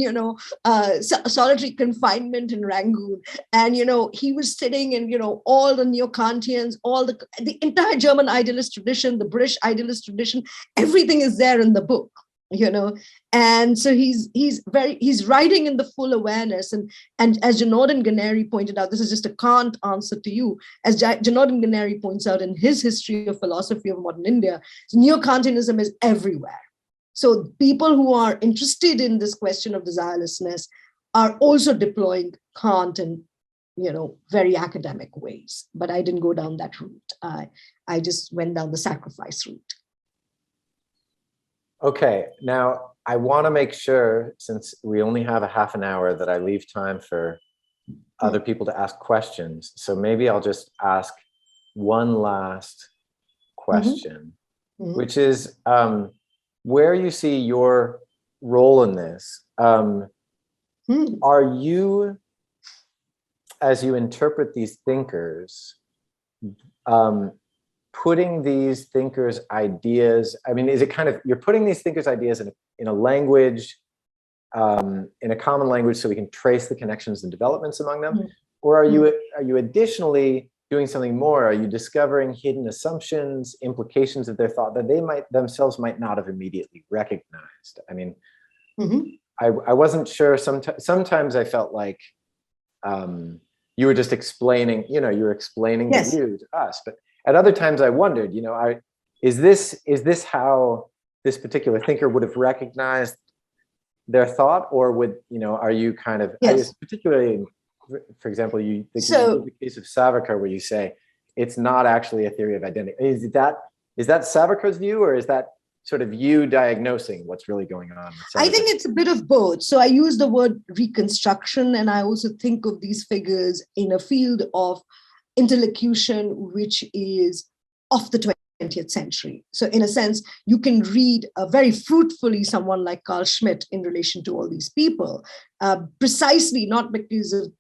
solitary confinement in Rangoon. And, he was sitting in, all the neo-Kantians, all the entire German idealist tradition, the British idealist tradition, everything is there in the book. And so he's writing in the full awareness, and as Janardhan Ganeri pointed out, this is just a Kant answer to you, as Janardhan Ganeri points out in his History of Philosophy of Modern India, neo-Kantianism is everywhere. So people who are interested in this question of desirelessness are also deploying Kant in very academic ways, but I didn't go down that route. I just went down the sacrifice route.
Okay, now I want to make sure, since we only have a half an hour, that I leave time for other people to ask questions. So maybe I'll just ask one last question, which is where you see your role in this. Are you, as you interpret these thinkers, putting these thinkers' ideas, I mean, is it kind of, you're putting these thinkers' ideas in a language, in a common language, so we can trace the connections and developments among them? Or are you additionally doing something more? Are you discovering hidden assumptions, implications of their thought that they themselves might not have immediately recognized? I mean, I wasn't sure. Sometimes I felt like you were just explaining, you were explaining the view to us, but at other times I wondered, is this how this particular thinker would have recognized their thought, or would, are you kind of, particularly, for example, the case of Savarkar, where you say it's not actually a theory of identity. Is that Savarkar's view, or is that sort of you diagnosing what's really going on?
I think it's a bit of both. So I use the word reconstruction, and I also think of these figures in a field of interlocution, which is of the 20th century. So in a sense, you can read very fruitfully someone like Carl Schmitt in relation to all these people, precisely not because of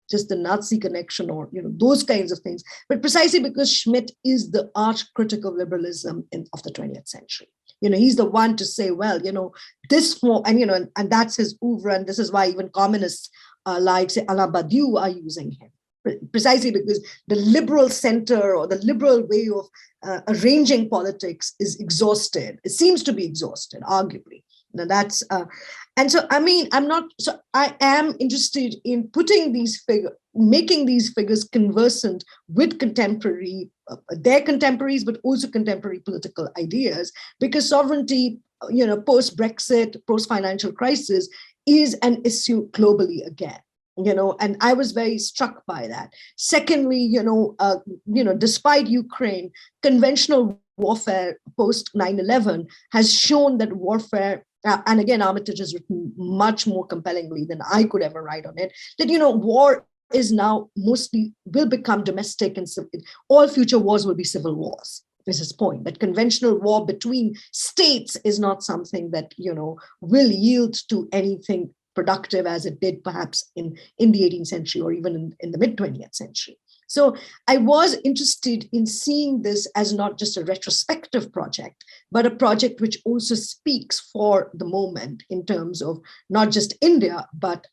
just the Nazi connection or those kinds of things, but precisely because Schmitt is the arch critic of liberalism of the 20th century. He's the one to say, well, this form, and and that's his oeuvre, and this is why even communists like, say, Alain Badiou are using him. Precisely because the liberal center or the liberal way of arranging politics is exhausted. It seems to be exhausted, arguably. Now that's and so I am interested in putting these figures, making these figures conversant with their contemporaries, but also contemporary political ideas, because sovereignty, post Brexit, post financial crisis, is an issue globally again. And I was very struck by that. Secondly, despite Ukraine, conventional warfare post 9/11 has shown that warfare, and again, Armitage has written much more compellingly than I could ever write on it, that, war is now will become domestic, and all future wars will be civil wars. This is his point, that conventional war between states is not something that, will yield to anything productive as it did perhaps in the 18th century or even in the mid 20th century. So I was interested in seeing this as not just a retrospective project, but a project which also speaks for the moment in terms of not just India, but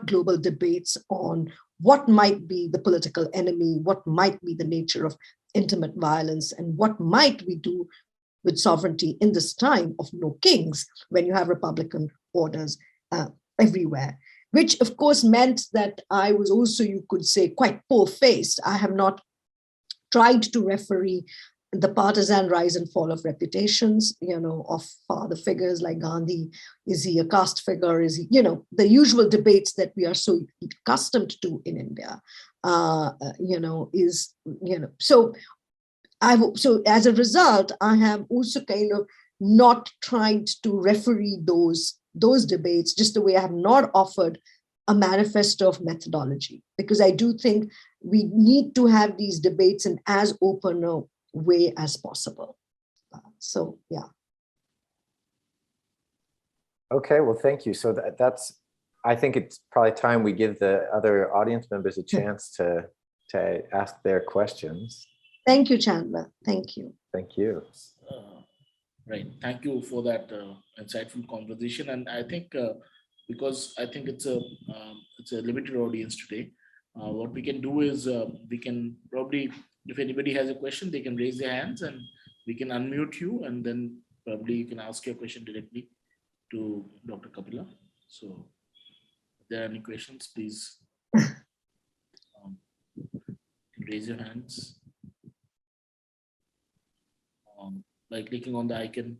global debates on what might be the political enemy, what might be the nature of intimate violence, and what might we do with sovereignty in this time of no kings, when you have republican orders everywhere, which of course meant that I was also, you could say, quite poor-faced. I have not tried to referee the partisan rise and fall of reputations, of father figures like Gandhi. Is he a caste figure? Is he, the usual debates that we are so accustomed to in India, so as a result, I have also kind of not tried to referee those debates, just the way I have not offered a manifesto of methodology, because I do think we need to have these debates in as open a way as possible. So, yeah.
Okay, well, thank you. So that's, I think it's probably time we give the other audience members a chance to ask their questions.
Thank you, Chandler. Thank you.
Thank you.
Right. Thank you for that insightful conversation. And I think because I think it's a limited audience today, what we can do is we can probably, if anybody has a question, they can raise their hands and we can unmute you, and then probably you can ask your question directly to Dr. Kapila. So if there are any questions, please raise your hands by clicking on the icon,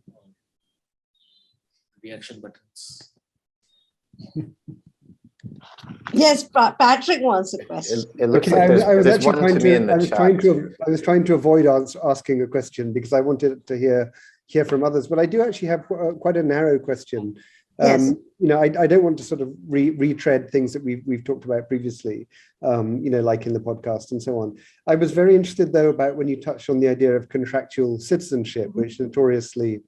reaction buttons.
Yes, Patrick wants a question.
It looks
Okay,
like
I was
there's
actually
one to me in the chat.
I was trying to avoid asking a question because I wanted to hear from others, but I do actually have quite a narrow question.
Yes.
I don't want to sort of retread things that we've talked about previously, like in the podcast and so on. I was very interested though about when you touched on the idea of contractual citizenship, which notoriously,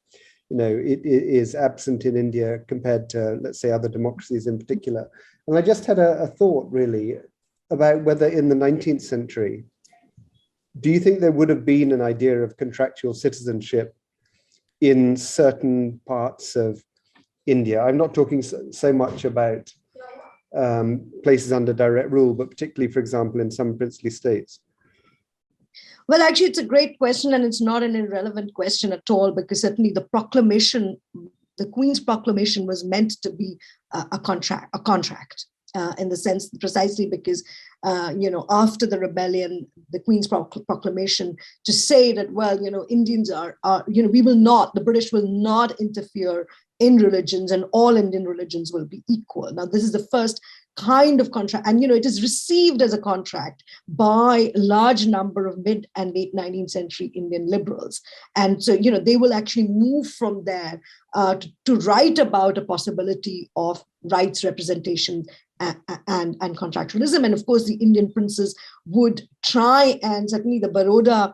it is absent in India compared to, let's say, other democracies in particular. And I just had a thought really about whether in the 19th century, do you think there would have been an idea of contractual citizenship in certain parts of India? I'm not talking so much about places under direct rule, but particularly, for example, in some princely states.
Well, actually, it's a great question, and it's not an irrelevant question at all, because certainly the proclamation, the Queen's proclamation, was meant to be a contract in the sense precisely because, after the rebellion, the Queen's proclamation to say that, well, Indians are, we will not, the British will not interfere in religions and all Indian religions will be equal. Now, this is the first kind of contract, and it is received as a contract by a large number of mid and late 19th century Indian liberals. And so, they will actually move from there to write about a possibility of rights representation and contractualism. And of course, the Indian princes would try, and certainly the Baroda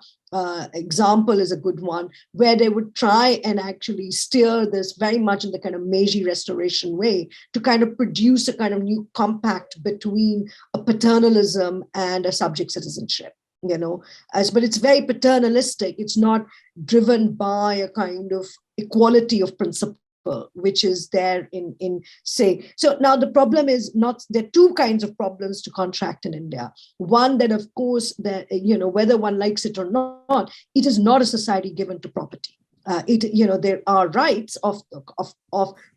example is a good one, where they would try and actually steer this very much in the kind of Meiji restoration way to kind of produce a kind of new compact between a paternalism and a subject citizenship. But it's very paternalistic. It's not driven by a kind of equality of principle, which is there in say. So now the problem is not, there are two kinds of problems to contract in India. One, that of course, that whether one likes it or not, it is not a society given to property. There are rights of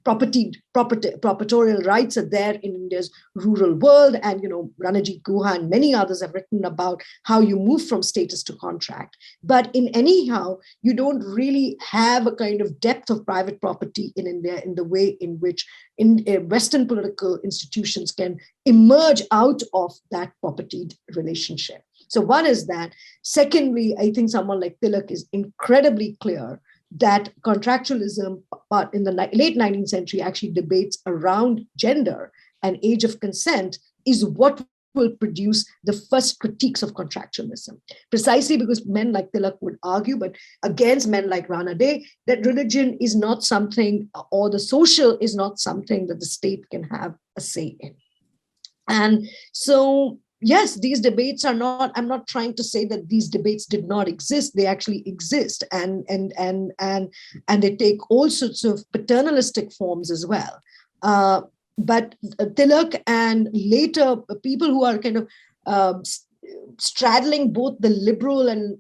proprietorial rights are there in India's rural world, and Ranajit Guha and many others have written about how you move from status to contract. But in anyhow, you don't really have a kind of depth of private property in India in the way in which Western political institutions can emerge out of that property relationship. So one is that. Secondly, I think someone like Tilak is incredibly clear that contractualism, but in the late 19th century, actually debates around gender and age of consent is what will produce the first critiques of contractualism. Precisely because men like Tilak would argue, but against men like Rana Day, that religion is not something, or the social is not something that the state can have a say in. And so, yes, these debates are not, I'm not trying to say that these debates did not exist. They actually exist, and they take all sorts of paternalistic forms as well. But Tilak and later people who are kind of straddling both the liberal and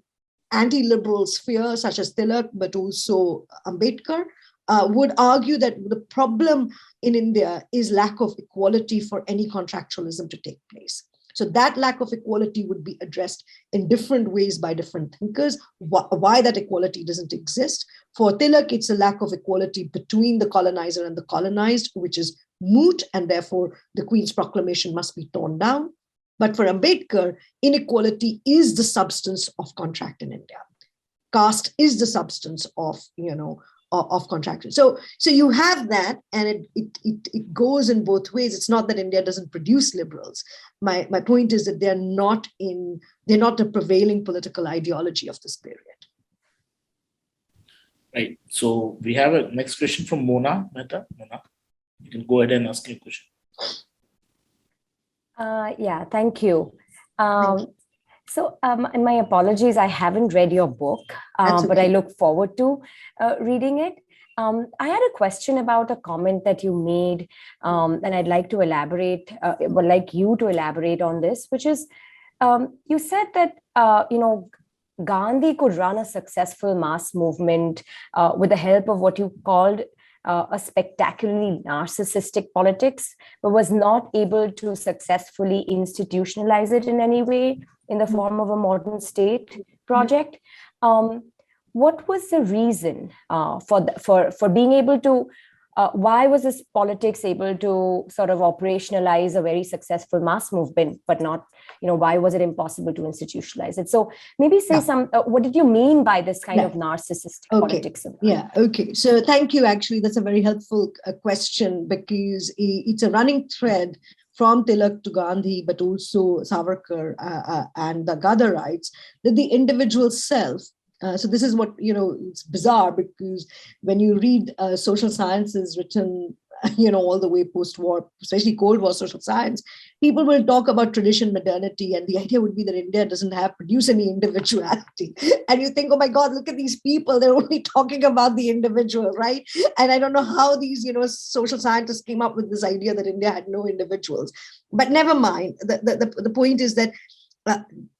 anti-liberal sphere, such as Tilak, but also Ambedkar, would argue that the problem in India is lack of equality for any contractualism to take place. So that lack of equality would be addressed in different ways by different thinkers. Why that equality doesn't exist? For Tilak, it's a lack of equality between the colonizer and the colonized, which is moot, and therefore the Queen's proclamation must be torn down. But for Ambedkar, inequality is the substance of contract in India. Caste is the substance of, of contract. So you have that, and it goes in both ways. It's not that India doesn't produce liberals. My point is that they're not the prevailing political ideology of this period.
Right. So we have a next question from Mona Mehta. Mona, you can go ahead and ask your question.
Yeah, thank you. And my apologies, I haven't read your book, but I look forward to reading it. I had a question about a comment that you made, and I'd like to elaborate, would like you to elaborate on this, which is, you said that, Gandhi could run a successful mass movement with the help of what you called a spectacularly narcissistic politics, but was not able to successfully institutionalize it in any way in the form of a modern state project. What was the reason for being able to, why was this politics able to sort of operationalize a very successful mass movement, but not, why was it impossible to institutionalize it? So maybe say what did you mean by this kind of narcissistic politics?
Okay. So thank you. Actually, that's a very helpful question, because it's a running thread from Tilak to Gandhi, but also Savarkar and the Ghadarites, that the individual self. So this is what, it's bizarre, because when you read social sciences written, all the way post-war, especially Cold War social science, people will talk about tradition, modernity, and the idea would be that India doesn't produce any individuality. And you think, oh my God, look at these people, they're only talking about the individual, right? And I don't know how these, social scientists came up with this idea that India had no individuals. But never mind. The point is that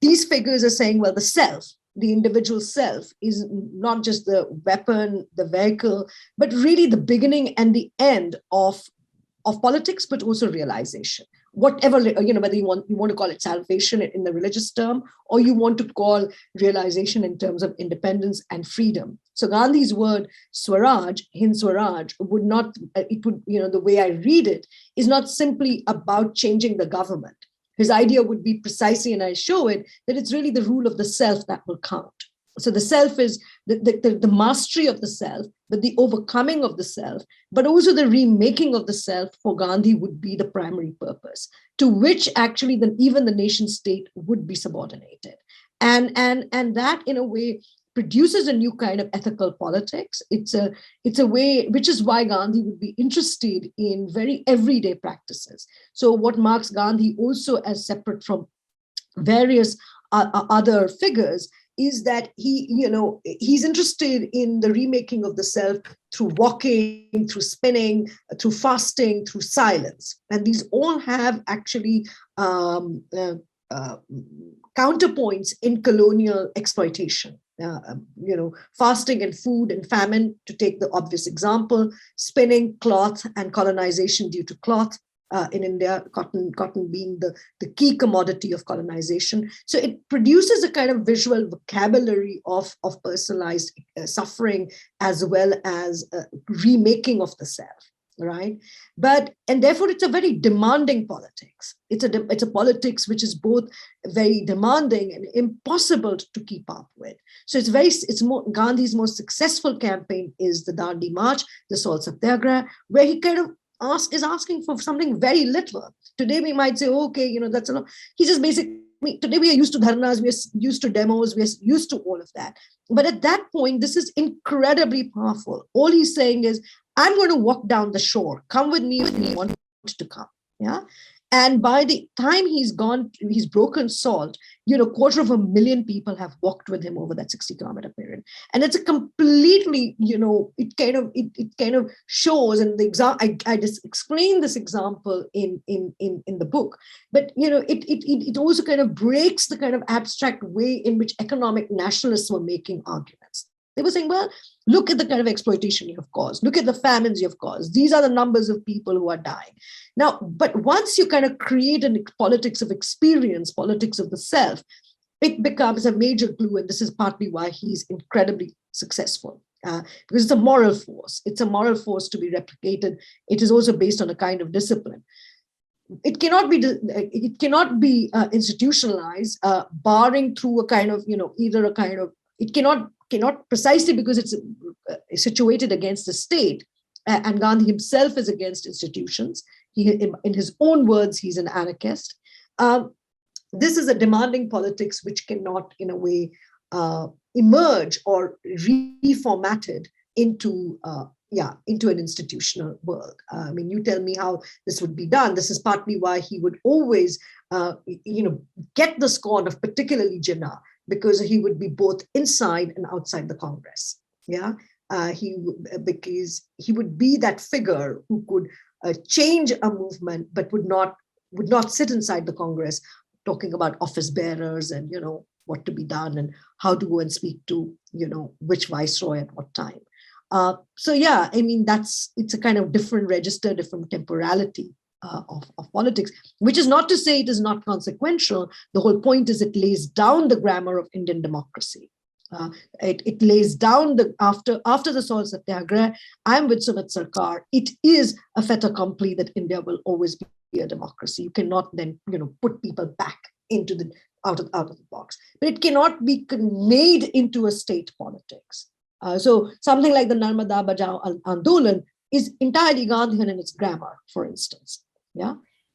these figures are saying, well, the self, the individual self, is not just the weapon, the vehicle, but really the beginning and the end of politics, but also realization. Whatever, whether you want to call it salvation in the religious term, or you want to call realization in terms of independence and freedom. So Gandhi's word Swaraj, Hind Swaraj, would not, the way I read it, is not simply about changing the government. His idea would be precisely, and I show it, that it's really the rule of the self that will count. So the self is the mastery of the self, but the overcoming of the self, but also the remaking of the self for Gandhi would be the primary purpose, to which actually even the nation state would be subordinated. And that, in a way, produces a new kind of ethical politics. It's a way, which is why Gandhi would be interested in very everyday practices. So what marks Gandhi also as separate from various other figures is that he's interested in the remaking of the self through walking, through spinning, through fasting, through silence. And these all have actually counterpoints in colonial exploitation. Fasting and food and famine, to take the obvious example, spinning, cloth, and colonization due to cloth in India, cotton being the key commodity of colonization. So it produces a kind of visual vocabulary of personalized suffering, as well as remaking of the self. Right, and therefore it's a very demanding politics. It's a politics which is both very demanding and impossible to keep up with. So Gandhi's most successful campaign is the Dandi March, the Salt Satyagraha, where he kind of is asking for something very little. Today we might say, okay, that's enough. He just basically, today we are used to dharnas, we are used to demos, we are used to all of that. But at that point, this is incredibly powerful. All he's saying is, I'm going to walk down the shore. Come with me if you want to come. Yeah. And by the time he's broken salt, 250,000 people have walked with him over that 60-kilometer period. And it's a completely, it kind of shows, and I just explain this example in the book, but it also kind of breaks the kind of abstract way in which economic nationalists were making arguments. They were saying, well, look at the kind of exploitation you have caused. Look at the famines you have caused. These are the numbers of people who are dying. Now, but once you kind of create a politics of experience, politics of the self, it becomes a major glue. And this is partly why he's incredibly successful. Because it's a moral force. It's a moral force to be replicated. It is also based on a kind of discipline. It cannot be institutionalized, barring through a kind of, either a kind of, it cannot precisely because it's situated against the state, and Gandhi himself is against institutions. In his own words, he's an anarchist. This is a demanding politics which cannot, in a way, emerge or reformatted into into an institutional world. I mean, you tell me how this would be done. This is partly why he would always, get the scorn of particularly Jinnah, because he would be both inside and outside the Congress. Because he would be that figure who could change a movement, but would not sit inside the Congress talking about office bearers and what to be done and how to go and speak to which viceroy at what time. It's a kind of different register, different temporality of politics, which is not to say it is not consequential. The whole point is it lays down the grammar of Indian democracy. It lays down after the Salt Satyagraha. I'm with Sumit Sarkar. It is a fait accompli that India will always be a democracy. You cannot then put people back into the out of the box, but it cannot be made into a state politics. So something like the Narmada Bajao Andolan is entirely Gandhian in its grammar, for instance.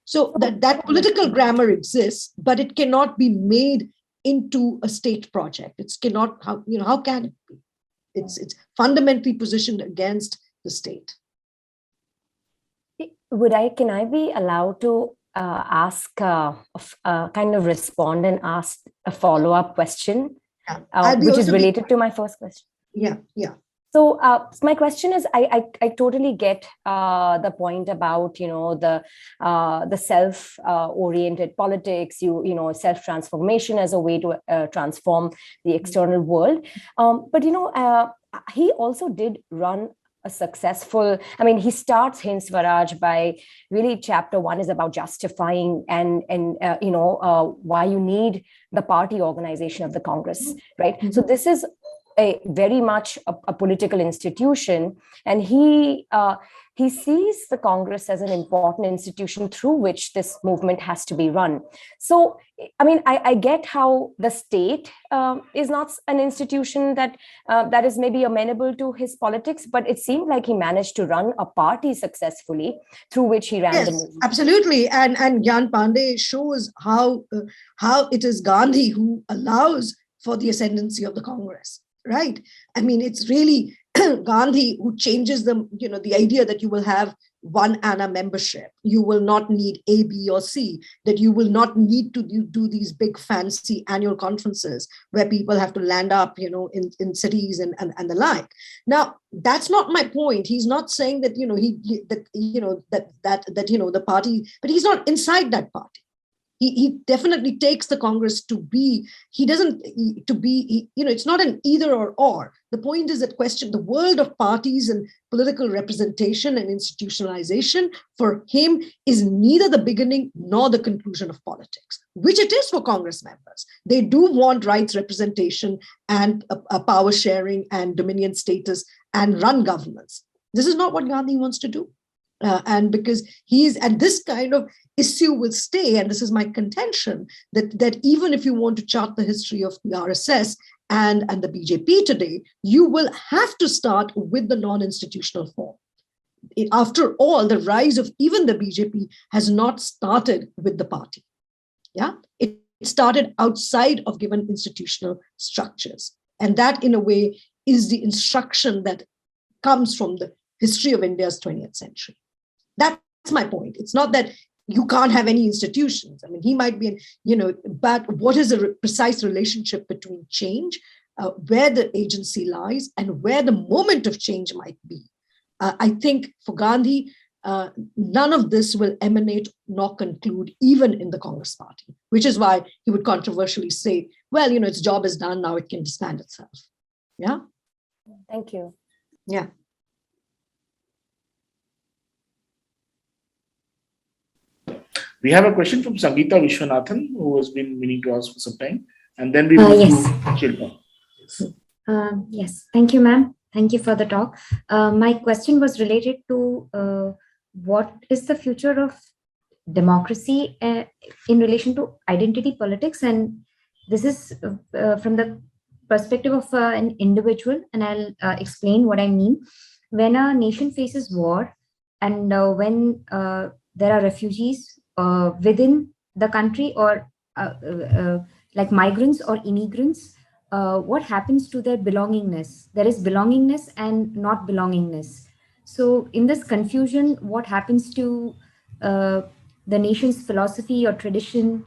So that political grammar exists, but it cannot be made into a state project. It cannot. How can it be? It's fundamentally positioned against the state.
Can I be allowed to ask, kind of respond and ask a follow-up question, which is related to my first question?
Yeah.
So my question is, I totally get the point about the self-oriented politics, self-transformation as a way to transform the external world. But he also did run a successful. I mean, he starts Hind Swaraj by really chapter 1 is about justifying and why you need the party organization of the Congress, right? Mm-hmm. So this is very much a political institution, and he sees the Congress as an important institution through which this movement has to be run. So, I mean, I get how the state is not an institution that is maybe amenable to his politics, but it seemed like he managed to run a party successfully through which he ran the movement.
Absolutely, and Gyan Pandey shows how it is Gandhi who allows for the ascendancy of the Congress. Right. I mean, it's really Gandhi who changes the idea that you will have one ANA membership. You will not need A, B, or C, that you will not need to do these big fancy annual conferences where people have to land up, in cities and the like. Now, that's not my point. He's not saying that, the party, but he's not inside that party. He definitely takes the Congress to be, it's not an either or. The point is that the world of parties and political representation and institutionalization for him is neither the beginning nor the conclusion of politics, which it is for Congress members. They do want rights representation and a power sharing and dominion status and run governments. This is not what Gandhi wants to do. And because and this kind of issue will stay, and this is my contention, that even if you want to chart the history of the RSS and the BJP today, you will have to start with the non-institutional form. After all, the rise of even the BJP has not started with the party. It started outside of given institutional structures. And that, in a way, is the instruction that comes from the history of India's 20th century. That's my point. It's not that you can't have any institutions. I mean, he might be, but what is the precise relationship between change, where the agency lies, and where the moment of change might be? I think for Gandhi, none of this will emanate nor conclude even in the Congress party, which is why he would controversially say, well, its job is done, now it can disband itself. Yeah.
Thank you.
Yeah.
We have a question from Sangeeta Vishwanathan, who has been meaning to ask for some time. And then we move to Shilpa.
Yes, thank you, ma'am. Thank you for the talk. My question was related to what is the future of democracy in relation to identity politics? And this is from the perspective of an individual, and I'll explain what I mean. When a nation faces war and when there are refugees within the country or like migrants or immigrants, what happens to their belongingness? There is belongingness and not belongingness. So in this confusion, what happens to the nation's philosophy or tradition?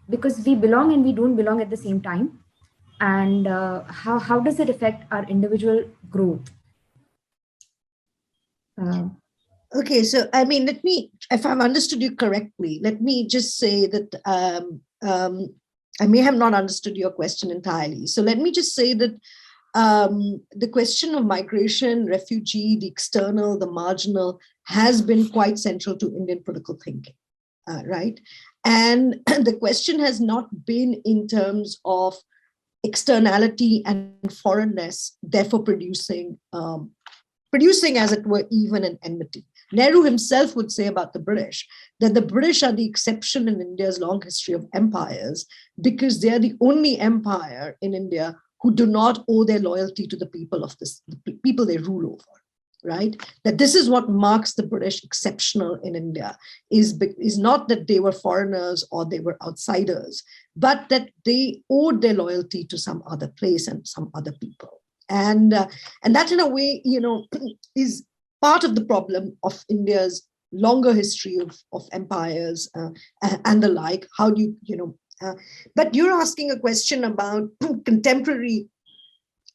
Because we belong and we don't belong at the same time. And how does it affect our individual growth?
Okay, so I mean, if I've understood you correctly, let me just say that I may have not understood your question entirely. So let me just say that the question of migration, refugee, the external, the marginal has been quite central to Indian political thinking, right? And the question has not been in terms of externality and foreignness, therefore producing, as it were, even an enmity. Nehru himself would say about the British that the British are the exception in India's long history of empires because they are the only empire in India who do not owe their loyalty to the people of the people they rule over, right? That this is what marks the British exceptional in India, is not that they were foreigners or they were outsiders, but that they owed their loyalty to some other place and some other people. And that in a way, is part of the problem of India's longer history of empires and the like. How do you, but you're asking a question about contemporary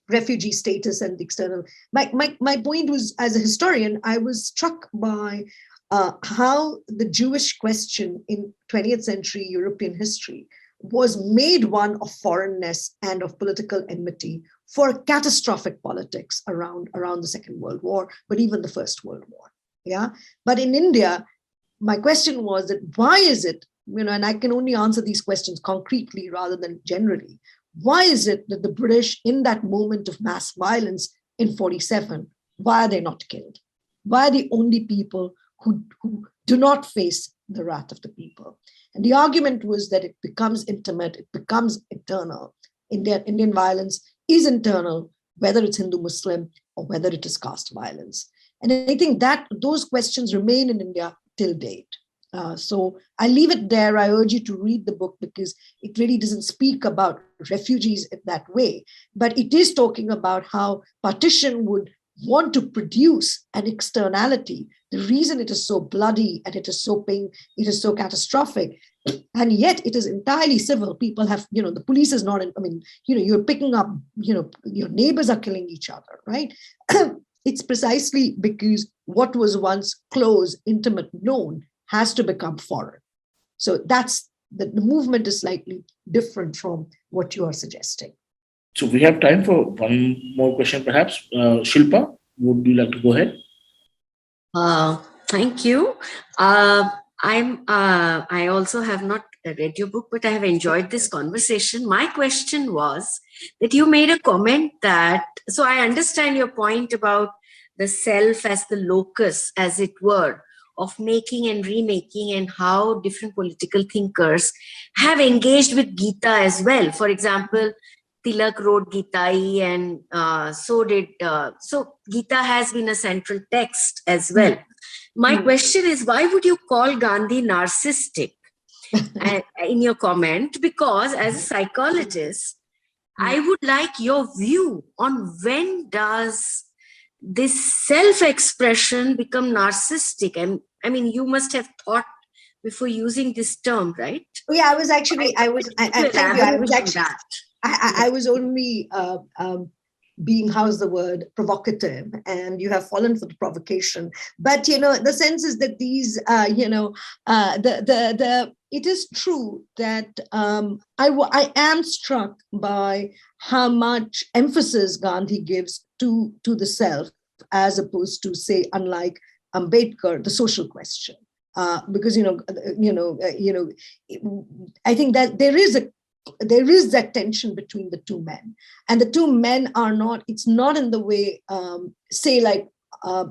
refugee status and the external. My point was, as a historian, I was struck by how the Jewish question in 20th century European history was made one of foreignness and of political enmity for catastrophic politics around the Second World War, but even the First World War. Yeah. But in India, my question was that why is it, and I can only answer these questions concretely rather than generally. Why is it that the British, in that moment of mass violence in 47, why are they not killed? Why are they only people who do not face the wrath of the people? And the argument was that it becomes intimate, it becomes eternal. Indian violence is internal, whether it's Hindu-Muslim or whether it is caste violence. And I think that those questions remain in India till date. So I leave it there. I urge you to read the book because it really doesn't speak about refugees in that way, but it is talking about how partition would want to produce an externality. The reason it is so bloody and it is so catastrophic, and yet it is entirely civil. People have, the police is not, you're picking up, your neighbors are killing each other, right? It's precisely because what was once close, intimate, known has to become foreign. So that's the movement is slightly different from what you are suggesting.
So we have time for one more question, perhaps. Shilpa, would you like to go ahead?
Thank you. I also have not read your book, but I have enjoyed this conversation. My question was that you made a comment that, so I understand your point about the self as the locus, as it were, of making and remaking, and how different political thinkers have engaged with Gita as well. For example, Tilak wrote Gita, and so Gita has been a central text as well. My question is, why would you call Gandhi narcissistic in your comment? Because as a psychologist, I would like your view on when does this self-expression become narcissistic? I mean, you must have thought before using this term, right?
Yeah, I was only being, how's the word, provocative, and you have fallen for the provocation. But, the sense is that these, it is true that I am struck by how much emphasis Gandhi gives to the self, as opposed to, say, unlike Ambedkar, the social question. Because, I think that there is that tension between the two men, and the two men are not, it's not in the way, say, like,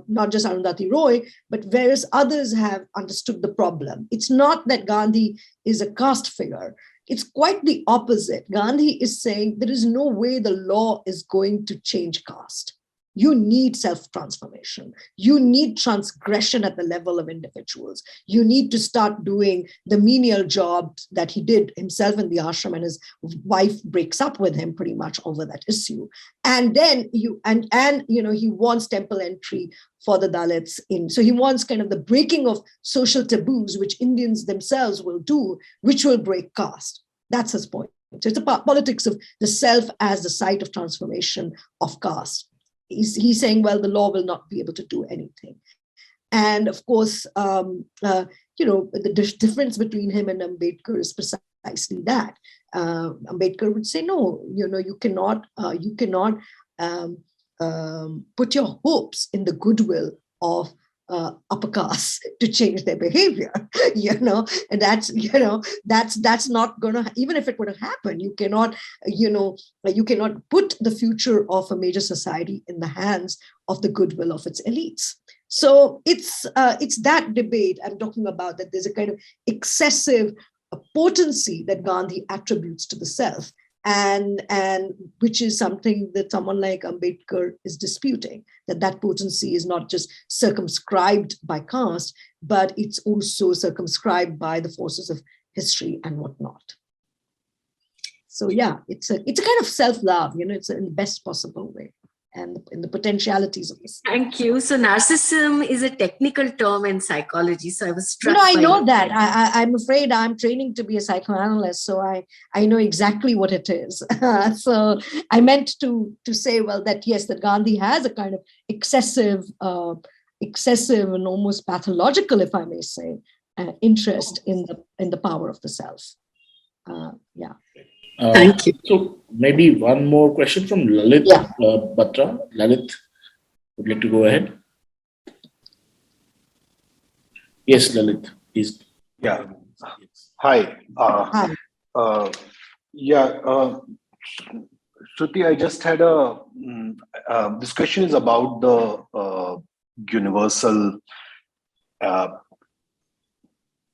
not just Arundhati Roy, but various others have understood the problem. It's not that Gandhi is a caste figure. It's quite the opposite. Gandhi is saying there is no way the law is going to change caste. You need self-transformation. You need transgression at the level of individuals. You need to start doing the menial jobs that he did himself in the ashram, and his wife breaks up with him pretty much over that issue. And then he wants temple entry for the Dalits in. So he wants kind of the breaking of social taboos, which Indians themselves will do, which will break caste. That's his point. So it's a politics of the self as the site of transformation of caste. He's saying, well, the law will not be able to do anything. And of course, the difference between him and Ambedkar is precisely that. Ambedkar would say, no, you cannot put your hopes in the goodwill of upper caste to change their behavior, and that's not going to, even if it would have happened, you cannot put the future of a major society in the hands of the goodwill of its elites. So it's that debate I'm talking about, that there's a kind of excessive potency that Gandhi attributes to the self, and which is something that someone like Ambedkar is disputing, that potency is not just circumscribed by caste, but it's also circumscribed by the forces of history and whatnot. So yeah, it's a kind of self-love, it's in the best possible way, and in the potentialities of this.
Thank you. So narcissism is a technical term in psychology. So I was struck.
I know that. I'm afraid I'm training to be a psychoanalyst, so I know exactly what it is. So I meant to say, well, that yes, that Gandhi has a kind of excessive and almost pathological, if I may say, interest in the power of the self. Yeah.
Thank you.
So maybe one more question from Lalit Batra. Lalit, would you like to go ahead? Yes, Lalit, please.
Yeah. Hi.
Hi.
Shruti, I just had this question is about the universal,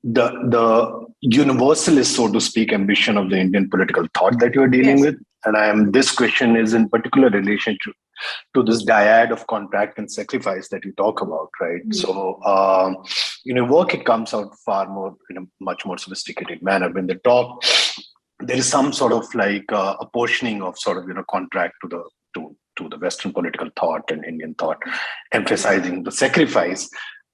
the universalist, so to speak, ambition of the Indian political thought that you are dealing with. And this question is in particular relation to this dyad of contract and sacrifice that you talk about, right? Mm-hmm. So in your work, it comes out far more in a much more sophisticated manner. When they talk, there is some sort of like apportioning of sort of contract to the Western political thought and Indian thought, emphasizing the sacrifice.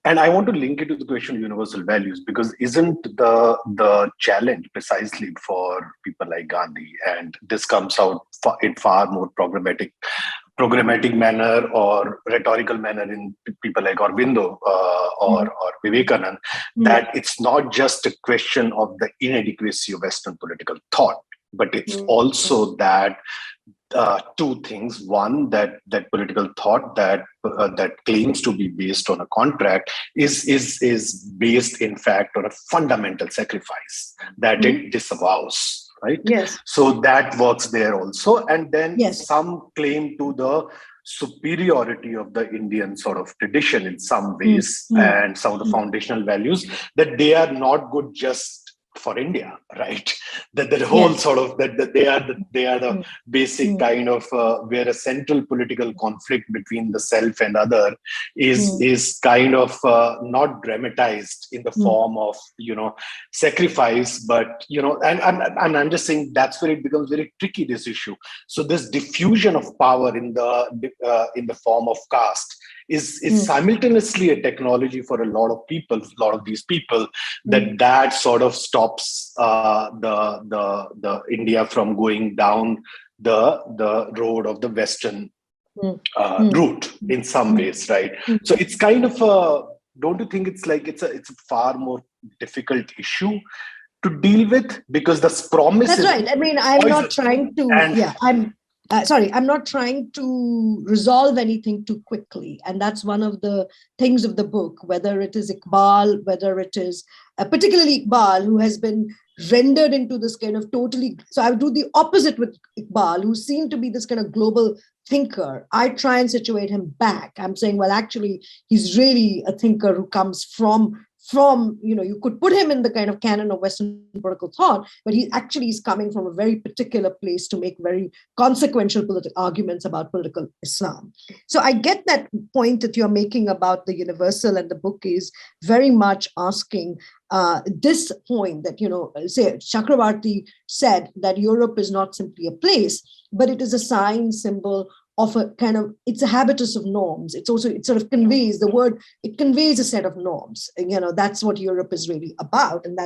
And I want to link it to the question of universal values, because isn't the challenge precisely for people like Gandhi, and this comes out in far more programmatic manner or rhetorical manner in people like Aurobindo or Vivekanand, that it's not just a question of the inadequacy of Western political thought, but it's also that two things. One, that political thought that claims to be based on a contract is based, in fact, on a fundamental sacrifice that it disavows, right?
Yes.
So that works there also. And then some claim to the superiority of the Indian sort of tradition in some ways and some of the foundational values, that they are not good just for India, right? That the whole sort of that they are the basic kind of where a central political conflict between the self and other is kind of not dramatized in the form of sacrifice, but and I'm just saying that's where it becomes very tricky, this issue. So this diffusion of power in the form of caste is simultaneously a technology for a lot of these people, that sort of stops the India from going down the road of the Western route in some ways, right? So it's kind of don't you think it's a far more difficult issue to deal with, because the promise
That's right. I mean, I'm not trying to I'm not trying to resolve anything too quickly. And that's one of the things of the book, whether it is Iqbal, whether it is particularly Iqbal, who has been rendered into this kind of totally, so I would do the opposite with Iqbal, who seemed to be this kind of global thinker. I try and situate him back. I'm saying, well, actually, he's really a thinker who comes from from, you could put him in the kind of canon of Western political thought, but he actually is coming from a very particular place to make very consequential political arguments about political Islam. So I get that point that you're making about the universal, and the book is very much asking this point that, say Chakravarti said that Europe is not simply a place, but it is a sign, symbol of a kind of, it's a habitus of norms. It sort of conveys the word, it conveys a set of norms. And, that's what Europe is really about. And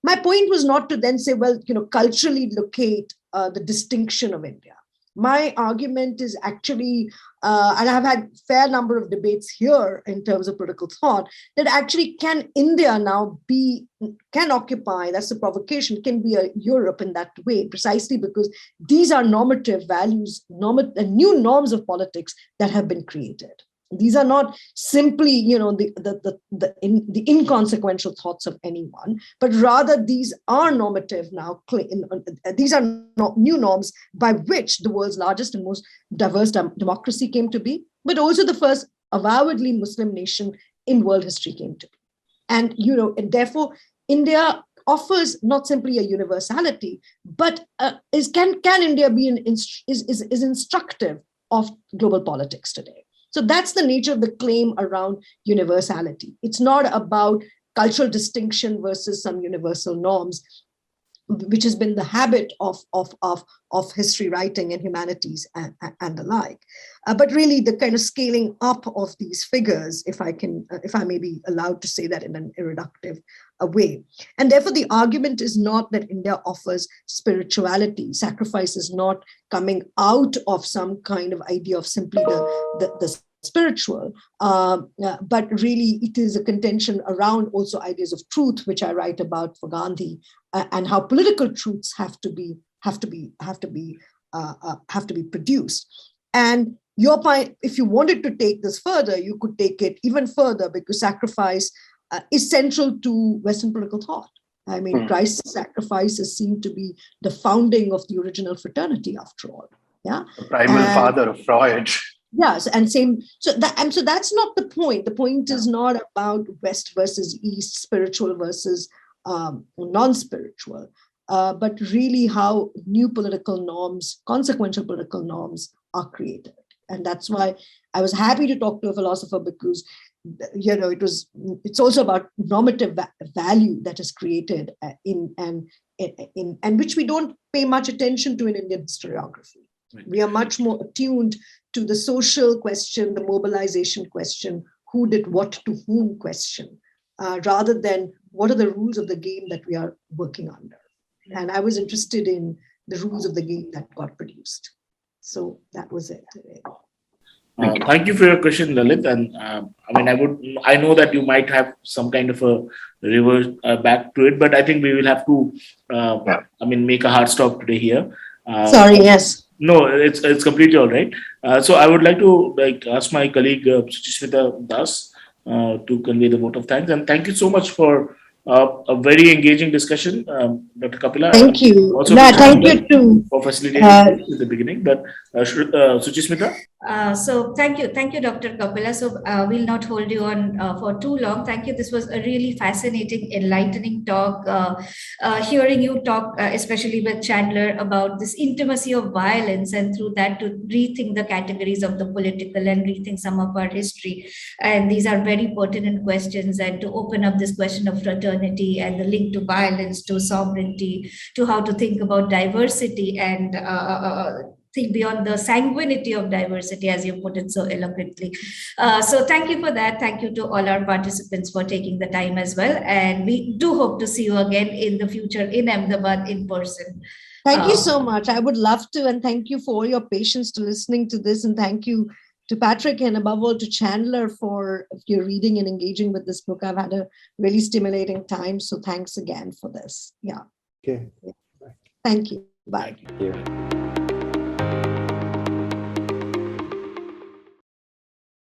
my point was not to then say, well, culturally locate the distinction of India. My argument is actually, and I've had fair number of debates here in terms of political thought, that actually can India now can occupy, that's the provocation, can be a Europe in that way, precisely because these are normative values, new norms of politics that have been created. These are not simply, the inconsequential thoughts of anyone, but rather these are normative now. These are new norms by which the world's largest and most diverse democracy came to be, but also the first avowedly Muslim nation in world history came to be. And, and therefore, India offers not simply a universality, but can India be is instructive of global politics today? So that's the nature of the claim around universality. It's not about cultural distinction versus some universal norms, which has been the habit of history writing and humanities and the like. But really the kind of scaling up of these figures, if I may be allowed to say that in an irreductive way. And therefore the argument is not that India offers spirituality. Sacrifice is not coming out of some kind of idea of simply the spiritual, but really it is a contention around also ideas of truth, which I write about for Gandhi, and how political truths have to be produced. And your point, if you wanted to take this further, you could take it even further, because sacrifice is central to Western political thought. I mean, Christ's sacrifice is seen to be the founding of the original fraternity, after all. Yeah,
the primal father of Freud.
Yes, and same. So that's not the point. The point is not about West versus East, spiritual versus non-spiritual, but really how new political norms, consequential political norms, are created. And that's why I was happy to talk to a philosopher, because it's also about normative value that is created in which we don't pay much attention to in Indian historiography. We are much more attuned to the social question, the mobilization question, who did what to whom question, rather than what are the rules of the game that we are working under. And I was interested in the rules of the game that got produced. So that was it.
Thank you for your question, Lalit. And I know that you might have some kind of a reverse back to it, but I think we will have to, make a hard stop today here.
Sorry, yes.
No, it's completely all right. So I would like to ask my colleague Shruti Das to convey the vote of thanks, and thank you so much for a very engaging discussion, Dr. Kapila.
Thank you.
Also,
thank you too
for facilitating at the beginning. But Suchismita.
So thank you, Dr. Kapila. So we'll not hold you on for too long. Thank you. This was a really fascinating, enlightening talk. Hearing you talk, especially with Chandler, about this intimacy of violence, and through that to rethink the categories of the political and rethink some of our history. And these are very pertinent questions, and to open up this question of fraternity and the link to violence, to sovereignty, to how to think about diversity and think beyond the sanguinity of diversity, as you put it so eloquently. So thank you for that. Thank you to all our participants for taking the time as well. And we do hope to see you again in the future in Ahmedabad in person.
Thank you so much. I would love to. And thank you for all your patience to listening to this. And thank you to Patrick, and above all to Chandler for your reading and engaging with this book. I've had a really stimulating time. So thanks again for this. Yeah.
Okay.
Thank you. Bye.
Thank you.